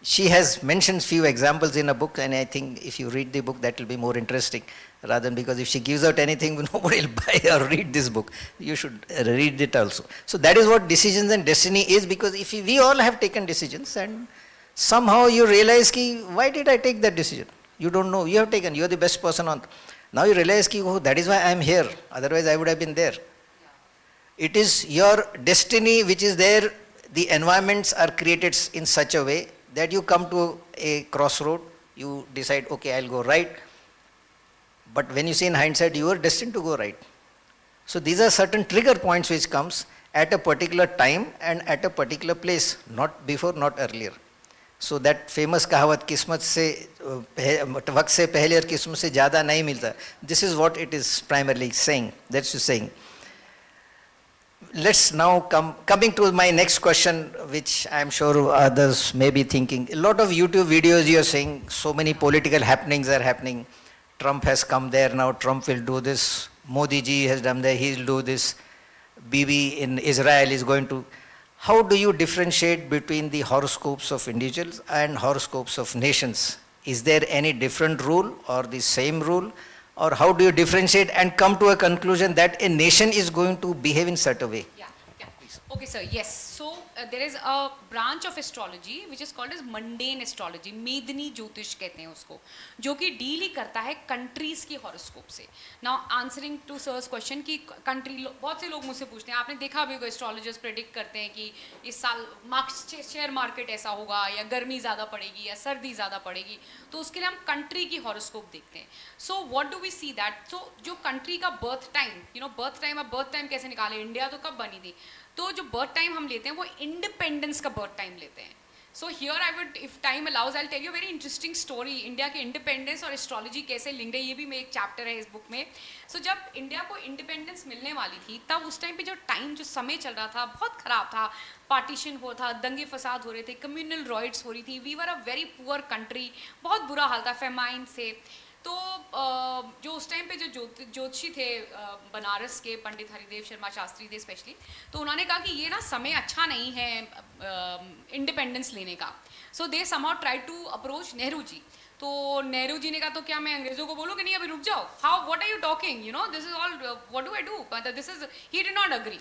She has mentioned few examples in a book and I think if you read the book that will be more interesting rather than because if she gives out anything nobody will buy or read this book. You should read it also. So that is what decisions and destiny is because if we all have taken decisions and somehow you realize ki why did I take that decision? You don't know, you have taken, you are the best person on. Now you realize ki oh that is why I am here, otherwise I would have been there. It is your destiny which is there, the environments are created in such a way that you come to a crossroad, you decide, okay, I'll go right. But when you see in hindsight, you are destined to go right. So these are certain trigger points which comes at a particular time and at a particular place, not before, not earlier. So that famous कहावत किस्मत से वक्त से पहले और किस्मत से ज़्यादा नहीं मिलता. This is what it is primarily saying. That's saying. Let's now coming to my next question, which I'm sure others may be thinking. A lot of YouTube videos you are saying, so many political happenings are happening. Trump has come there now, Trump will do this. Modi ji has done that, he'll do this. Bibi in Israel is going to. How do you differentiate between the horoscopes of individuals and horoscopes of nations? Is there any different rule or the same rule? Or how do you differentiate and come to a conclusion that a nation is going to behave in such a way? Yeah. Okay, sir. Yes. So there is a branch of astrology which is called as mundane astrology. Medni ज्योतिष कहते हैं उसको, जो कि deal ही करता है countries की horoscope से. Now answering to sir's question कि कंट्री, बहुत से लोग मुझसे पूछते हैं, आपने देखा भी होगा एस्ट्रोलॉजर्स प्रेडिक्ट करते हैं कि इस साल शेयर मार्केट ऐसा होगा या गर्मी ज़्यादा पड़ेगी या सर्दी ज़्यादा पड़ेगी, तो उसके लिए हम कंट्री की हॉरोस्कोप देखते हैं. So what do we see that, so जो कंट्री का birth time, you know birth time, अब बर्थ टाइम कैसे निकाले, इंडिया तो कब बनी थी, तो जो बर्थ टाइम हम लेते हैं वो इंडिपेंडेंस का बर्थ टाइम लेते हैं. So here I would, if time allows, I tell you very interesting story. India के इंडिपेंडेंस और एस्ट्रोलॉजी कैसे लिंक्ड है, ये भी मैं एक चैप्टर है इस बुक में. सो जब इंडिया को इंडिपेंडेंस मिलने वाली थी तब उस टाइम पे जो टाइम, जो समय चल रहा था बहुत ख़राब था. पार्टीशन हो था, दंगे फसाद हो रहे थे, कम्युनल रॉयट्स हो रही थी. We were a very poor country, बहुत बुरा हाल था, फेमाइन से. तो जो उस टाइम पे जो ज्योतिषी थे बनारस के, पंडित हरिदेव शर्मा शास्त्री थे स्पेशली, तो उन्होंने कहा कि ये ना समय अच्छा नहीं है इंडिपेंडेंस लेने का. So they somehow try to approach Nehru ji. तो नेहरू जी ने कहा तो क्या मैं अंग्रेजों को बोलूँ कि नहीं अभी रुक जाओ, how what are you talking, you know this is all, what do I do, this is, he did not agree.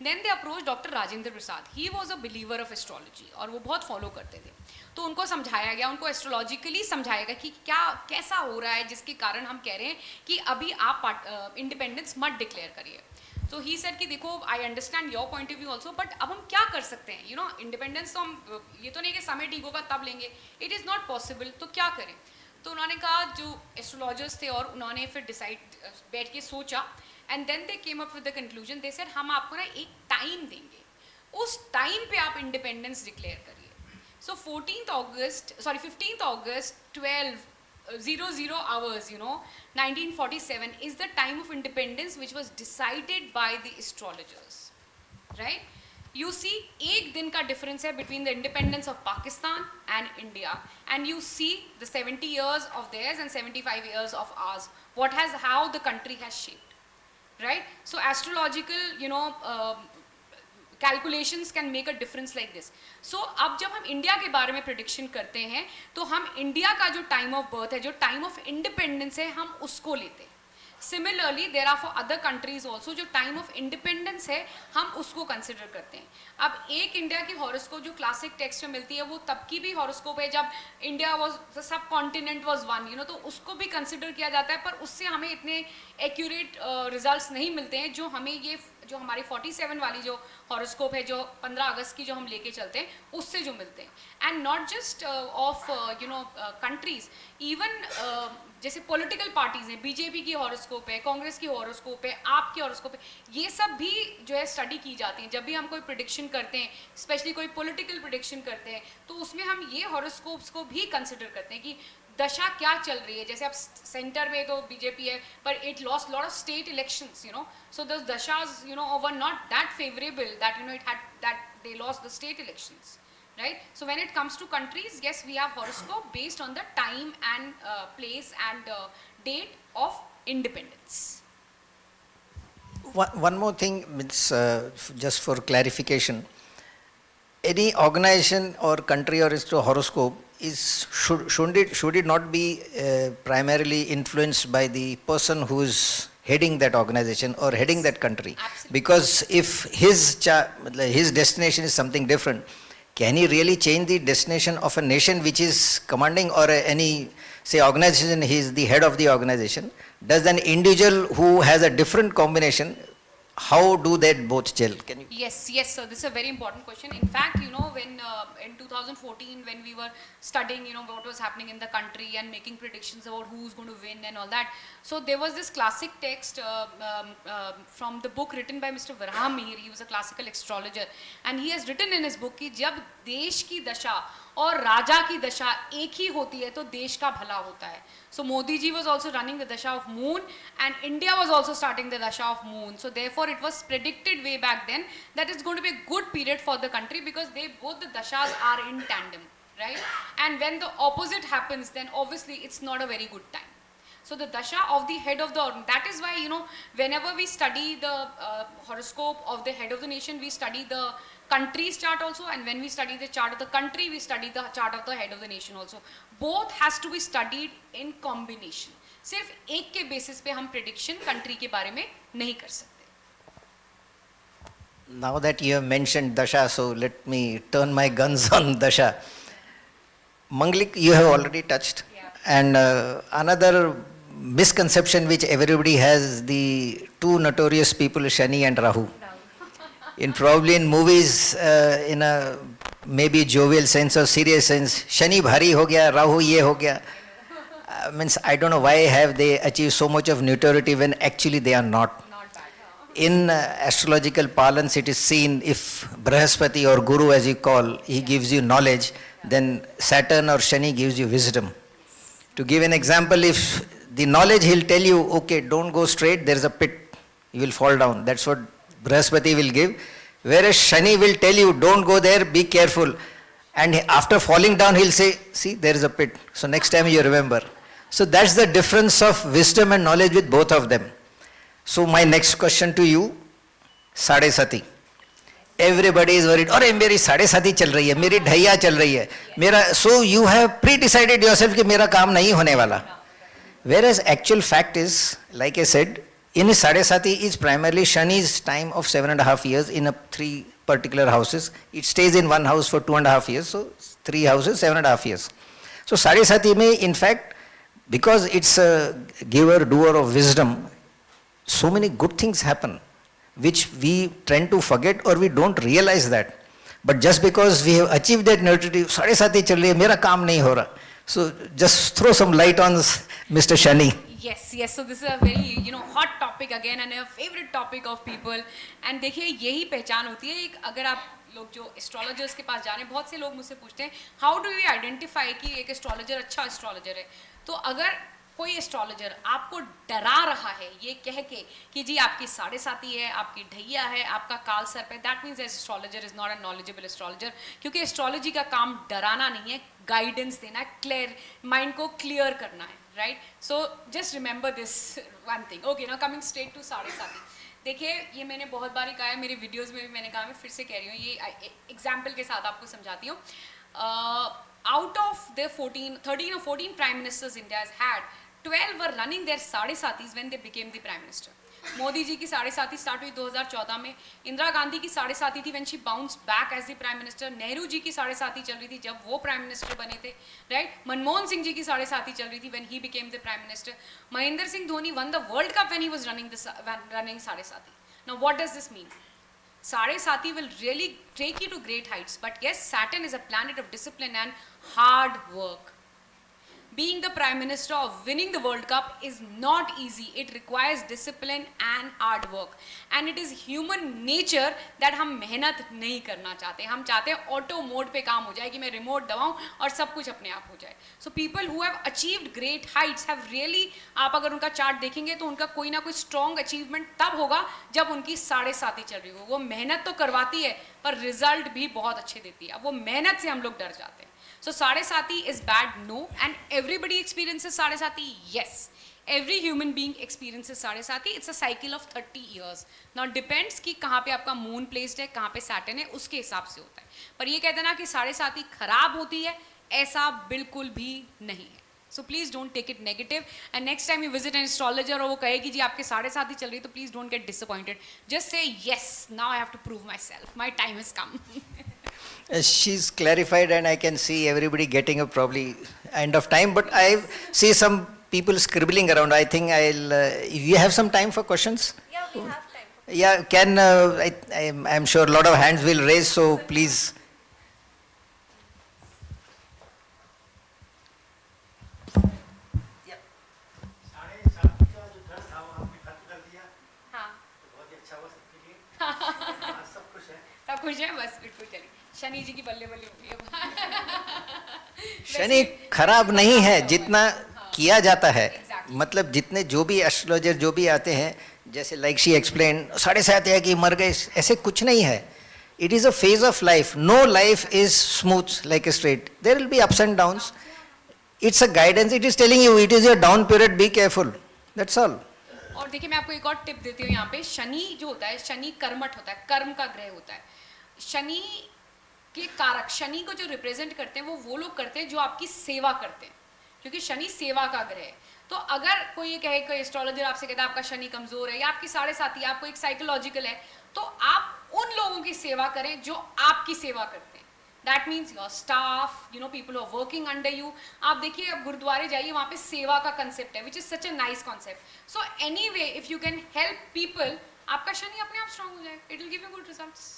Then they approach doctor Rajendra Prasad. He was a believer of astrology और वो बहुत फॉलो करते थे. तो उनको समझाया गया, उनको एस्ट्रोलॉजिकली समझाया गया कि क्या कैसा हो रहा है जिसके कारण हम कह रहे हैं कि अभी आप इंडिपेंडेंस मत डिक्लेयर करिए. तो ही सेड कि देखो I understand your point of view also, but अब हम क्या कर सकते हैं, यू नो इंडिपेंडेंस तो हम, ये तो नहीं कि समय ठीक होगा तब लेंगे, इट इज़ नॉट पॉसिबल, तो क्या करें. तो उन्होंने कहा, जो एस्ट्रोलॉजर्स थे, और उन्होंने फिर डिसाइड बैठ के सोचा, and then they came up with the conclusion. They said हम आपको ना एक टाइम देंगे, उस टाइम पे आप इंडिपेंडेंस डिक्लेयर करिए. So 15th August 12:00 hours, you know, 1947 is the time of independence which was decided by the astrologers, right? You see, एक दिन का difference है between the independence of Pakistan and India, and you see the 70 years of theirs and 75 years of ours. how the country has shaped, right? So astrological, you know, calculations can make a difference like this. So अब जब हम India के बारे में prediction करते हैं तो हम इंडिया का जो time of birth है, जो time of independence है, हम उसको लेते हैं. Similarly, there are for other countries also जो time of independence है हम उसको consider करते हैं. अब एक इंडिया की horoscope जो classic text में मिलती है वो तब की भी horoscope है जब India was the subcontinent was one, you know, तो उसको भी consider किया जाता है, पर उससे हमें इतने accurate results नहीं मिलते हैं जो हमें ये जो हमारी 47 वाली जो हॉरोस्कोप है जो 15 अगस्त की जो हम लेके चलते हैं उससे जो मिलते हैं. And not just of you know countries, even जैसे पॉलिटिकल पार्टीज हैं, बीजेपी की हॉरोस्कोप है, कांग्रेस की हॉरोस्कोप है, आपकी हॉरोस्कोप है, ये सब भी जो है स्टडी की जाती हैं. जब भी हम कोई प्रिडिक्शन करते हैं, स्पेशली कोई पॉलिटिकल प्रिडिक्शन करते हैं, तो उसमें हम ये हॉरोस्कोप्स को भी कंसिडर करते हैं कि दशा क्या चल रही है. जैसे अब सेंटर में तो बीजेपी है, पर it lost lot of state elections, you know, so those dashas, you know, were not that favourable that, you know, it had that they lost the state elections, right? So when it comes to countries, yes, we have horoscope based on the time and place and date of independence. One more thing, just for clarification, any organization or country or its horoscope should it not be primarily influenced by the person who is heading that organization or heading that country? Absolutely. Because if his destination is something different, can he really change the destination of a nation which is commanding, or any, say, organization, he is the head of the organization? Does an individual who has a different combination, how do they both gel? Can you? Yes, so this is a very important question. In fact, you know, when in 2014 when we were studying, you know, what was happening in the country and making predictions about who's going to win and all that, so there was this classic text from the book written by Mr. Varham Mihir. He was a classical astrologer, and he has written in his book कि जब देश की दशा और राजा की दशा एक ही होती है तो देश का भला होता है. So Modi ji was also running the dasha of moon, and India was also starting the dasha of moon. So therefore it was predicted way back then that it's going to be a good period for the country because they both the dashas are in tandem, right? And when the opposite happens, then obviously it's not a very good time. So the dasha of the head of the, that is why, you know, whenever we study the horoscope of the head of the nation, we study the country's chart also, and when we study the chart of the country, we study the chart of the head of the nation also. Both has to be studied in combination. सिर्फ एक के basis पे हम prediction country के बारे में नहीं कर सकते. Now that you have mentioned dasha, so let me turn my guns on dasha. Manglik, you have already touched. Yeah. And another misconception which everybody has, the two notorious people, Shani and Rahu. Probably in movies, in a maybe jovial sense or serious sense, Shani bhari ho gaya, Rahu ye ho gaya. Means I don't know why have they achieved so much of notoriety when actually they are not. Not bad. In astrological parlance, it is seen if Brahaspati or Guru, as you call, he gives you knowledge, then Saturn or Shani gives you wisdom. To give an example, if the knowledge, he'll tell you, okay, don't go straight, there is a pit, you will fall down. That's what Brahaspati will give. Whereas Shani will tell you, don't go there, be careful. And after falling down, he'll say, see, there is a pit. So next time you remember. So that's the difference of wisdom and knowledge with both of them. So my next question to you, Sade Sati. Everybody is worried, अरे मेरी साढ़े साथी चल रही है, मेरी ढैया चल रही है, मेरा, so you have pre-decided yourself कि मेरा काम नहीं होने वाला. Whereas actual fact is, like I said, in his Sade Sati is primarily Shani's time of 7.5 years in a 3 particular houses. It stays in one house for 2.5 years, so 3 houses, 7.5 years. So Sade Sati may, in fact, because it's a giver, doer of wisdom, so many good things happen, which we tend to forget or we don't realize that. But just because we have achieved that notoriety, Sade Sati chal rahi hai, mera kaam nahi ho raha. So just throw some light on Mr. Shani. Yes, so this is a very, you know, hot topic again and a favorite topic of people. And देखिए यही पहचान होती है. एक अगर आप लोग जो एस्ट्रोलॉजर्स के पास जा रहे हैं, बहुत से लोग मुझसे पूछते हैं हाउ डू वी आइडेंटिफाई कि एक एस्ट्रोलॉजर अच्छा एस्ट्रोलॉजर है. तो अगर कोई एस्ट्रोलॉजर आपको डरा रहा है ये कह के कि जी आपकी साढ़े साथी है, आपकी ढैया है, आपका काल सर पे, that means astrologer is not a knowledgeable astrologer. क्योंकि एस्ट्रोलॉजी का काम डराना नहीं है, गाइडेंस देना है, क्लियर माइंड को क्लियर करना है, right? So just remember this one thing. Okay, now coming straight to Sade Sati. देखिए ये मैंने बहुत बार कहा है, मेरे वीडियोस में भी मैंने कहा, मैं फिर से कह रही हूँ, ये एग्जाम्पल के साथ आपको समझाती हूँ. Out of the 13 or 14 prime ministers India has had, 12 were running their साढ़े साथीज when they became the prime minister. Modi ji की साढ़े साथी स्टार्ट हुई 2014 में. इंदिरा गांधी की साढ़े साथी थी when she bounced back as the prime minister. Nehru ji की साढ़े साथी चल रही थी जब वो प्राइम मिनिस्टर बने थे, राइट. मनमोहन सिंह जी की साढ़े साथी चल रही थी when he became the prime minister. Mahendra Singh Dhoni won the World Cup when he was running साढ़े साथी. Now what does this mean? Sade Sati will really take you to great heights, but yes, Saturn is a planet of discipline and hard work. Being the Prime Minister or winning the World Cup is not easy. It requires discipline and hard work. And it is human nature that हम मेहनत नहीं करना चाहते. हम चाहते हैं auto mode पे काम हो जाए कि मैं रिमोट दबाऊं और सब कुछ अपने आप हो जाए. So people who have achieved great heights have really, आप अगर उनका चार्ट देखेंगे तो उनका कोई ना कोई स्ट्रॉन्ग अचीवमेंट तब होगा जब उनकी साढ़े साथी चल रही हो. वो मेहनत तो करवाती है पर रिजल्ट भी बहुत अच्छे देती है. अब वो मेहनत से हम लोग डर जाते हैं. So साढ़े साथी is bad, no, and everybody experiences साढ़े साथी, yes. Every human being experiences साढ़े साथी. It's a cycle of 30 years. Now depends कि कहाँ पे आपका moon placed है, कहाँ पे Saturn है, उसके हिसाब से होता है. पर ये कहते हैं ना कि साढ़े साथी खराब होती है, ऐसा बिल्कुल भी नहीं है. So please don't take it negative. And next time you visit an astrologer और वो कहे कि जी आपके साढ़े साथी चल रही है, तो please don't get disappointed. Just say yes. Now I have to prove myself. My time has come. She's clarified, and I can see everybody getting up probably end of time, but I see some people scribbling around. I think if you have some time for questions? Yeah, we have time. Yeah, I'm sure a lot of hands will raise, so please. सब खुश है, बस बिल्कुल चलिए. शनि जी की बल्ले बल्ले होती है. शनि खराब नहीं है, जितना किया जाता है. Exactly. मतलब जितने जो भी एस्ट्रोलॉजर जो भी आते हैं, जैसे लाइक शी एक्सप्लेन, साढ़े साथ है कि मर गए, ऐसे कुछ नहीं है. It is a phase of life. No life is smooth like a straight. There will be ups and downs. It's a guidance. It is telling you it is your down period, be careful. That's all. और देखिए मैं आपको एक और tip देती हूँ यहाँ पे. शनि जो होता है, शनि कर्मठ होता है, कर्म का ग्रह होता है. शनि के कारक, शनि को जो रिप्रेजेंट करते हैं वो लोग करते हैं जो आपकी सेवा करते हैं, क्योंकि शनि सेवा का ग्रह है. तो अगर कोई ये कहे, कोई एस्ट्रोलॉजर आपसे कहता है आपका शनि कमजोर है या आपकी साढ़े साथी आपको एक साइकोलॉजिकल है, तो आप उन लोगों की सेवा करें जो आपकी सेवा करते हैं. That means your staff, you know, people are working under you. आप देखिए, अब गुरुद्वारे जाइए, वहाँ पे सेवा का कंसेप्ट है, which is such a nice concept. So any way if you can help people, आपका शनि अपने आप स्ट्रांग हो जाएगा. It will give you good results.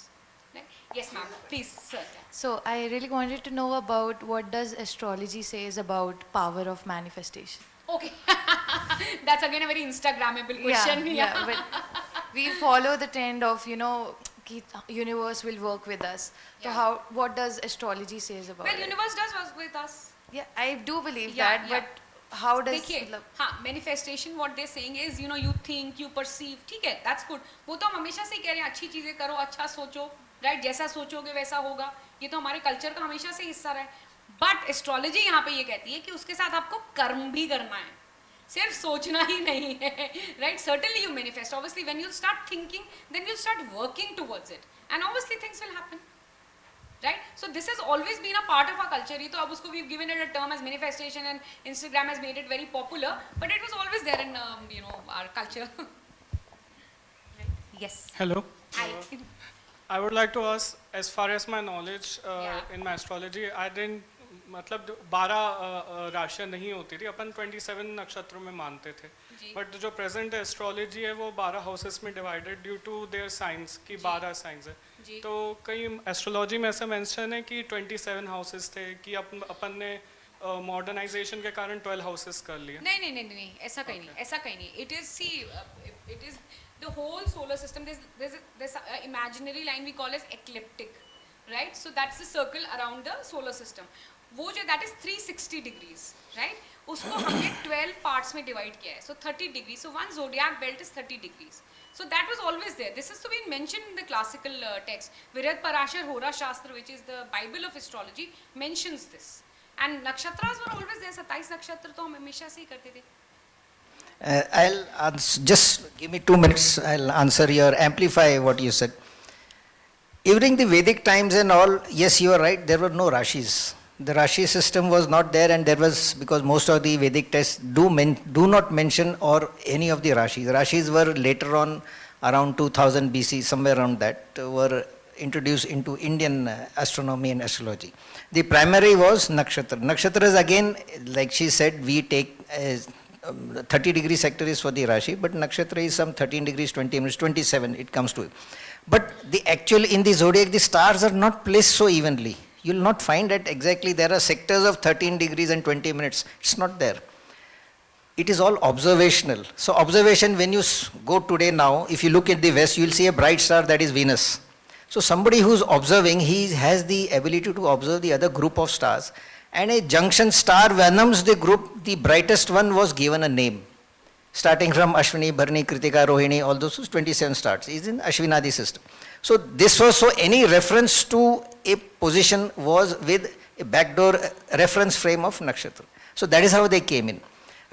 Yes, ma'am. Please, sir. So I really wanted to know about what does astrology says about power of manifestation. Okay. That's again a very Instagrammable question. Yeah, but we follow the trend of, you know, ki universe will work with us. So Yeah. what does astrology says about Well, it? universe does work with us. Yeah, I do believe Yeah, that, yeah. but how does देखिए, हाँ, manifestation what they're saying is, you know, you think, you perceive, ठीक है, that's good. वो तो हम हमेशा से ही कह रहे हैं, अच्छी चीजें करो, अच्छा सोचो, राइट, जैसा सोचोगे वैसा होगा. ये तो हमारे कल्चर का हमेशा से हिस्सा रहा है. बट एस्ट्रोलॉजी यहाँ पे ये कहती है कि उसके साथ आपको कर्म भी करना है, सिर्फ सोचना ही नहीं है, right. Certainly you manifest, obviously when you start thinking, then you start working towards it, and obviously things will happen, right? So this has always been a part of our culture. ये तो अब उसको we've given it a term as manifestation, and Instagram has made it very popular, but it was always there in you know, our culture. Yes. Hello. Hi. I would like to ask, as far as my knowledge Yeah. in my astrology, I didn't, मतलब 12 राशियाँ नहीं होती थी, अपन 27 नक्षत्रों में मानते थे. जी. But जो प्रेजेंट एस्ट्रोलॉजी है वो 12 हाउसेस में divided due to their science की 12 साइंस है. जी. तो कहीं एस्ट्रोलॉजी में ऐसा मेंशन है कि 27 हाउसेस थे, कि अपन ने मॉडर्नाइजेशन के कारण 12 हाउसेस कर लिए. नहीं नहीं नहीं नहीं, ऐसा कहीं नहीं, ऐसा कहीं नहीं. It is, see, it is the whole solar system. There's a imaginary line we call as ecliptic, right? So that's the circle around the solar system. वो जो that is 360 degrees, right? उसको हमने 12 parts में divide किया है. So 30 degrees. So one zodiac belt is 30 degrees. So that was always there. This has to be mentioned in the classical text. Virad Parashar Hora Shastra, which is the Bible of astrology, mentions this. And nakshatras were always there. 27 nakshatra तो हम हमेशा से ही करते थे. Just give me 2 minutes. I'll answer your amplify what you said. During the Vedic times and all, yes, you are right. There were no Rashis. The Rashi system was not there, and there was, because most of the Vedic texts do not mention or any of the Rashis. Rashis were later on, around 2000 BC, somewhere around that, were introduced into Indian astronomy and astrology. The primary was nakshatra. Nakshatras, again, like she said, we take 30 degree sector is for the Rashi, but nakshatra is some 13 degrees, 20 minutes, 27 it comes to it. But the actual, in the zodiac, the stars are not placed so evenly. You will not find that exactly there are sectors of 13 degrees and 20 minutes. It's not there. It is all observational. So observation, when you go today now, if you look at the west, you will see a bright star, that is Venus. So somebody who's observing, he has the ability to observe the other group of stars. And a junction star venoms the group, the brightest one was given a name. Starting from Ashwini, Bharani, Kritika, Rohini, all those 27 stars is in Ashvinadi system. So this was, so any reference to a position was with a backdoor reference frame of nakshatra. So that is how they came in.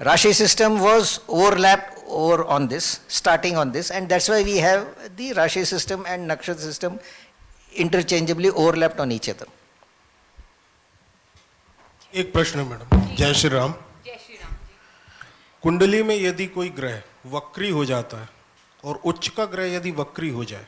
Rashi system was overlapped over on this, starting on this, and that's why we have the Rashi system and nakshatra system interchangeably overlapped on each other. एक प्रश्न है madam. जय श्री राम। जय श्री राम जी। कुंडली में यदि कोई ग्रह वक्री हो जाता है और उच्च का ग्रह यदि वक्री हो जाए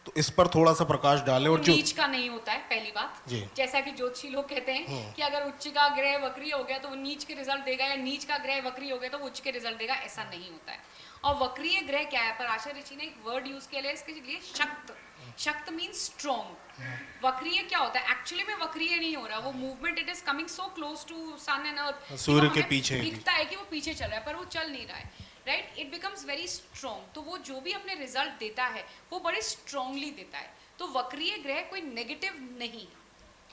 तो इस पर थोड़ा सा प्रकाश डालें। और जो नीच का नहीं होता है, पहली बात जी। जैसा कि ज्योतिषी लोग कहते हैं कि अगर उच्च का ग्रह वक्री हो गया तो वो नीच के रिजल्ट देगा, या नीच का ग्रह वक्री हो गया तो वो उच्च के रिजल्ट देगा, ऐसा नहीं होता है। और वक्रीय ग्रह क्या है, पराशर ऋषि ने एक वर्ड यूज किया है इसके लिए, शक्त। शक्त मीन्स स्ट्रॉन्ग। वक्रीय क्या होता है, एक्चुअली में वक्रीय नहीं हो रहा, वो movement it is coming so close to sun and earth, सूर्य के पीछे दिखता है कि वो पीछे चल रहा है पर वो चल नहीं रहा है, right. It becomes very strong, तो वो जो भी अपने रिजल्ट देता है वो बड़े स्ट्रांगली देता है। तो वक्रीय ग्रह कोई नेगेटिव नहीं,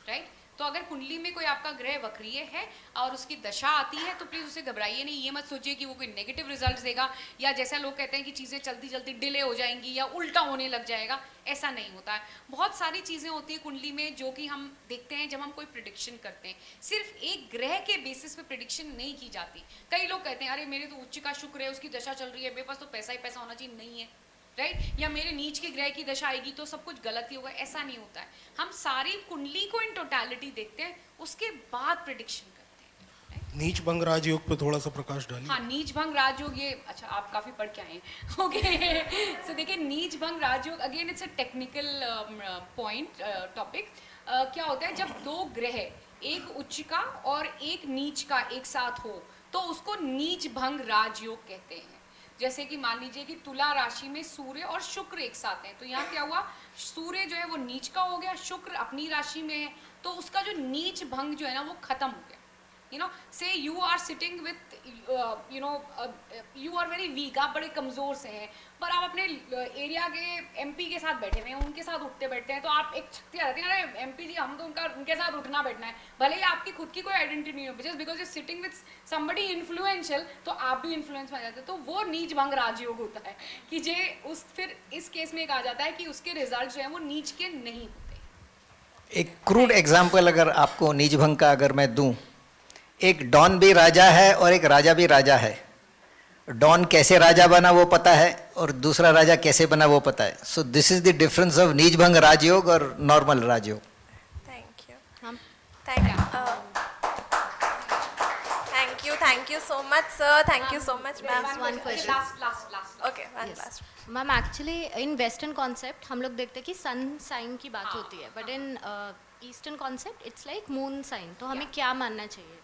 राइट। तो अगर कुंडली में कोई आपका ग्रह वक्रीय है और उसकी दशा आती है तो प्लीज उसे घबराइए नहीं, ये मत सोचिए कि वो कोई नेगेटिव रिजल्ट देगा, या जैसा लोग कहते हैं कि चीजें चलती चलती डिले हो जाएंगी या उल्टा होने लग जाएगा, ऐसा नहीं होता है। बहुत सारी चीजें होती है कुंडली में जो कि हम देखते हैं जब हम कोई प्रिडिक्शन करते हैं, सिर्फ एक ग्रह के बेसिस पे प्रिडिक्शन नहीं की जाती। कई लोग कहते हैं अरे मेरे तो उच्च का शुक्र है, उसकी दशा चल रही है, मेरे पास तो पैसा ही पैसा होना चाहिए, नहीं है, राइट। या मेरे नीच के ग्रह की दशा आएगी तो सब कुछ गलत ही होगा, ऐसा नहीं होता है। हम सारी कुंडली को इन टोटलिटी देखते हैं, उसके बाद प्रिडिक्शन करते हैं। नीच भंग राजयोग पे थोड़ा सा प्रकाश डालिए। हाँ, नीच भंग राजयोग, ये अच्छा आप काफी पढ़ के आए हैं, ओके। सो देखिए नीच भंग राजयोग, again it's a technical point topic. क्या होता है जब दो ग्रह, एक उच्च का और एक नीच का एक साथ हो तो उसको नीच भंग राजयोग कहते हैं। जैसे कि मान लीजिए कि तुला राशि में सूर्य और शुक्र एक साथ हैं, तो यहाँ क्या हुआ, सूर्य जो है वो नीच का हो गया, शुक्र अपनी राशि में है, तो उसका जो नीच भंग जो है ना वो खत्म हो गया। You know, say you are sitting with you know, you are very weak, आप बड़े कमजोर से हैं, पर आप अपने एरिया के एमपी के साथ बैठे हुए हैं, उनके साथ उठते बैठते हैं, तो आप एक शक्ति आ जाती है, अरे एमपी जी हम तो उनके साथ उठना बैठना है, भले ही आपकी खुद की कोई आइडेंटिटी नहीं हो, just because you sitting with somebody influential तो आप भी इन्फ्लुएंस में आ जाते हैं। तो वो नीच भंग राजयोग होता है कि जे उस, फिर इस केस में कहा जाता है कि उसके रिजल्ट जो है वो नीच के नहीं होते। एक क्रूड एग्जाम्पल अगर आपको नीच भंग का अगर मैं दूं, एक डॉन भी राजा है और एक राजा भी राजा है। डॉन कैसे राजा बना वो पता है और दूसरा राजा कैसे बना वो पता है। So this is the difference of नीच भंग राजयोग और नॉर्मल राजयोग। Thank you. हम Thank you so much, sir. Thank you so much, ma'am. one question. Last Okay, one last. Ma'am actually in western concept हम लोग देखते हैं कि sun sign की बात होती है, but in eastern concept it's like moon sign, तो हमें क्या मानना चाहिए?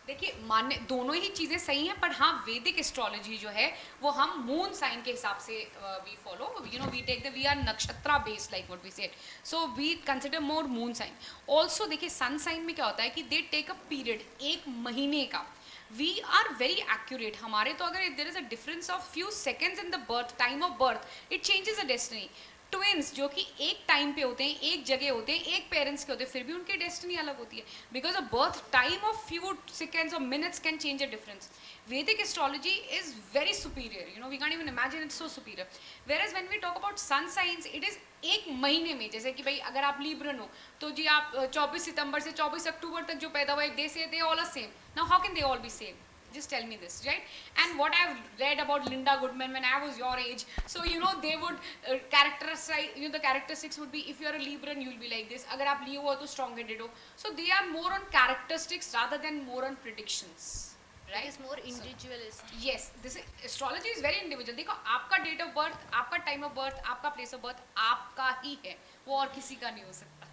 देखिए, मान्य दोनों ही चीज़ें सही हैं, पर हाँ वैदिक एस्ट्रोलॉजी जो है वो हम मून साइन के हिसाब से we follow, you know, we take the, we are nakshatra based like what we said, so we consider more moon sign. Also देखिए सन साइन में क्या होता है कि दे टेक अ पीरियड, एक महीने का, वी आर वेरी एक्यूरेट। हमारे तो अगर there is a difference of few seconds in the birth time of birth, it changes a destiny. Twins जो कि एक टाइम पे होते हैं, एक जगह होते हैं, एक पेरेंट्स के होते हैं, फिर भी उनकी डेस्टिनी अलग होती है, because a birth time of few seconds और minutes can change a difference. Vedic astrology is very superior, you know, we can't even imagine, it's so superior. Whereas when we talk about sun signs, it is एक महीने में, जैसे कि भाई अगर आप लीब्रन हो तो जी आप 24 सितंबर से 24 अक्टूबर तक जो पैदा हुआ, they say they all are same. Now how can they all be same? Just tell me this, right? And what I've read about Linda Goodman when I was your age, so you know they would characterize, you know, the characteristics would be, if you're a Libran, you'll be like this. Agar aap Leo ho, to strong-headed ho. So they are more on characteristics rather than more on predictions, It right? is more individualistic. Yes, this is, astrology is very individual. देखो आपका date of birth, आपका time of birth, आपका place of birth आपका ही है, वो और किसी का नहीं हो सकता.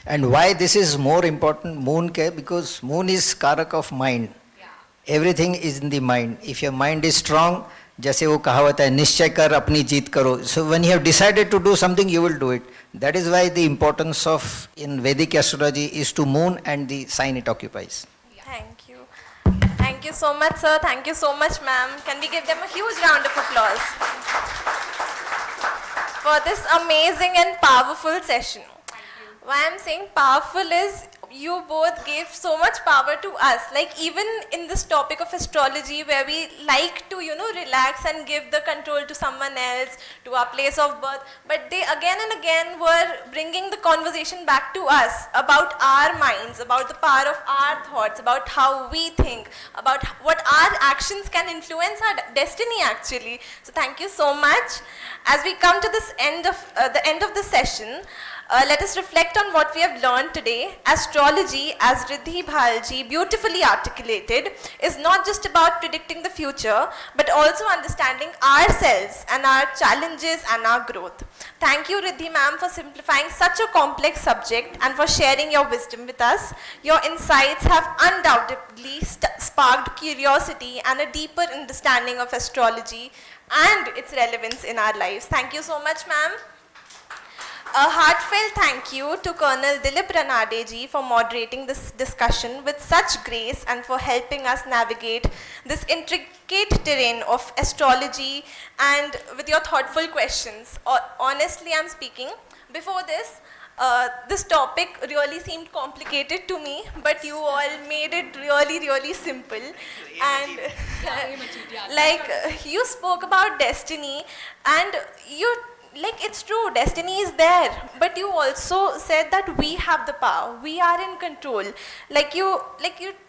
And why this is more important, moon ke? Because moon is karak of mind. Yeah. Everything is in the mind. If your mind is strong, जैसे वो कहावत है, निश्चय कर अपनी जीत करो. So when you have decided to do something, you will do it. That is why the importance of in Vedic astrology is to moon and the sign it occupies. Thank you. Thank you so much, sir. Thank you so much, ma'am. Can we give them a huge round of applause for this amazing and powerful session? Why I'm saying powerful is you both gave so much power to us. Like even in this topic of astrology where we like to, you know, relax and give the control to someone else, to our place of birth. But they again and again were bringing the conversation back to us about our minds, about the power of our thoughts, about how we think, about what our actions can influence our destiny actually. So thank you so much. As we come to this end of the end of the session, let us reflect on what we have learned today. Astrology, as Riddhi Bhalji beautifully articulated, is not just about predicting the future, but also understanding ourselves and our challenges and our growth. Thank you, Riddhi ma'am, for simplifying such a complex subject and for sharing your wisdom with us. Your insights have undoubtedly sparked curiosity and a deeper understanding of astrology and its relevance in our lives. Thank you so much, ma'am. A heartfelt thank you to Colonel Dilip Ranade ji for moderating this discussion with such grace and for helping us navigate this intricate terrain of astrology and with your thoughtful questions. Honestly, I'm speaking. Before this, this topic really seemed complicated to me, but you all made it really, really simple. And like you spoke about destiny, and it's true, destiny is there, but you also said that we have the power, we are in control. Like you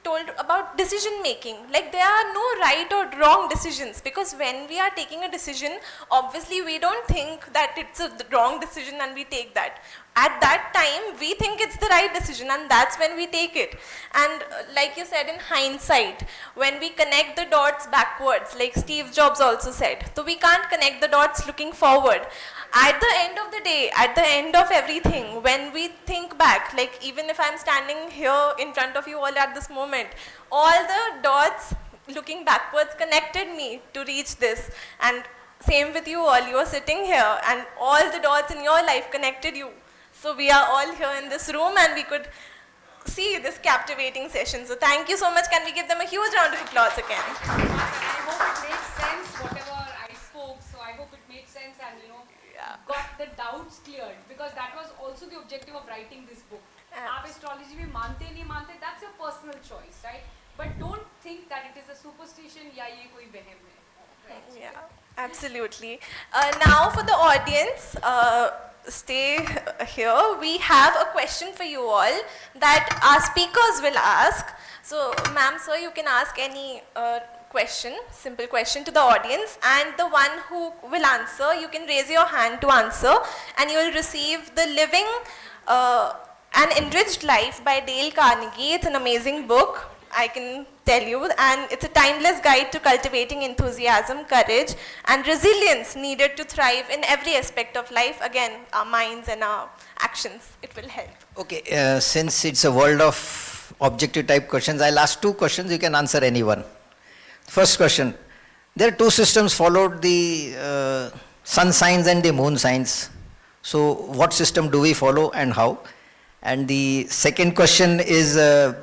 told about decision making, like there are no right or wrong decisions, because when we are taking a decision, obviously we don't think that it's a wrong decision and we take that. At that time, we think it's the right decision and that's when we take it. And like you said, in hindsight, when we connect the dots backwards, like Steve Jobs also said, so we can't connect the dots looking forward. At the end of the day, at the end of everything, when we think back, like even if I'm standing here in front of you all at this moment, all the dots looking backwards connected me to reach this. And same with you all, you are sitting here and all the dots in your life connected you. So we are all here in this room and we could see this captivating session. So thank you so much. Can we give them a huge round of applause again? I hope it makes sense, whatever I spoke. So I hope it made sense and, you know, got the doubts cleared. Because that was also the objective of writing this book. आप astrology में मानते नहीं मानते, that's your personal choice, right? But don't think that it is a superstition या ये कोई वहम है. Right? Yeah, absolutely. Now for the audience, stay here. We have a question for you all that our speakers will ask. So, ma'am, sir, you can ask any question, simple question to the audience, and the one who will answer, you can raise your hand to answer, and you will receive the Living an Enriched Life by Dale Carnegie. It's an amazing book, I can tell you, and it's a timeless guide to cultivating enthusiasm, courage, and resilience needed to thrive in every aspect of life. Again, our minds and our actions, it will help. Okay, since it's a world of objective type questions, I'll ask two questions, you can answer any one. First question, there are two systems followed, the sun signs and the moon signs. So what system do we follow and how? And the second question is, You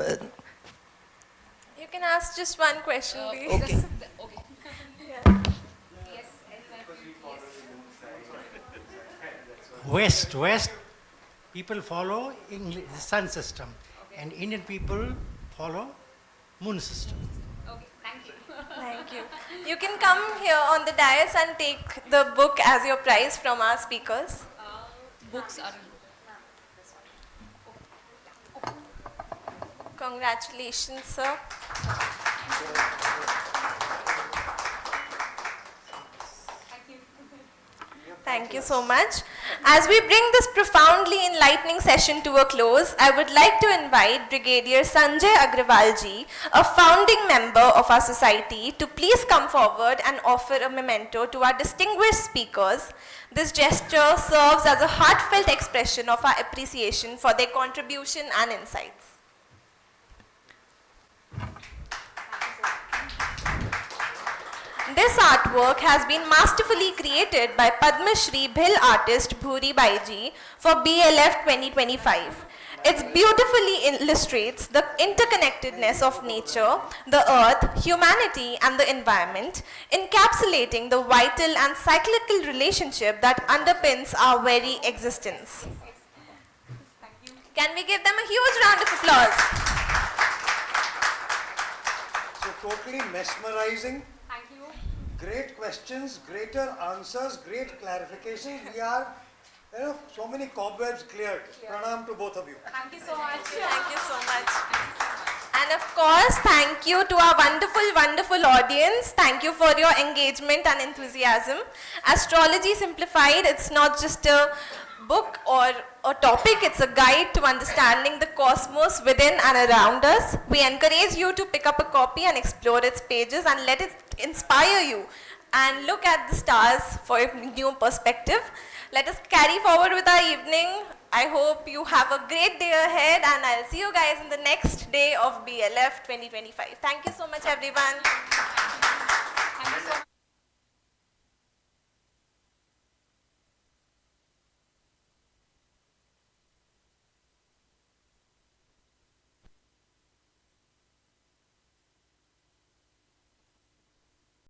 can ask just one question, please. okay. Okay. Yes, West people follow English, sun system, and Indian people follow moon system. Okay, thank you. Thank you. You can come here on the dais and take the book as your prize from our speakers. Books are Congratulations, sir. Thank you so much. As we bring this profoundly enlightening session to a close, I would like to invite Brigadier Sanjay Agrawal ji, a founding member of our society, to please come forward and offer a memento to our distinguished speakers. This gesture serves as a heartfelt expression of our appreciation for their contribution and insights. This artwork has been masterfully created by Padma Shri Bhil artist Bhuri Baiji for BLF 2025. It beautifully illustrates the interconnectedness of nature, the earth, humanity and the environment, encapsulating the vital and cyclical relationship that underpins our very existence. Can we give them a huge round of applause? So totally mesmerizing. Thank you. Great questions, greater answers, great clarifications. We are, so many cobwebs cleared. Pranam to both of you. Thank you so much. Thank you so much. And of course, thank you to our wonderful audience. Thank you for your engagement and enthusiasm. Astrology Simplified, it's not just a book or a topic, it's a guide to understanding the cosmos within and around us. We encourage you to pick up a copy and explore its pages and let it inspire you and look at the stars for a new perspective. Let us carry forward with our evening. I hope you have a great day ahead and I'll see you guys in the next day of BLF 2025. Thank you so much everyone.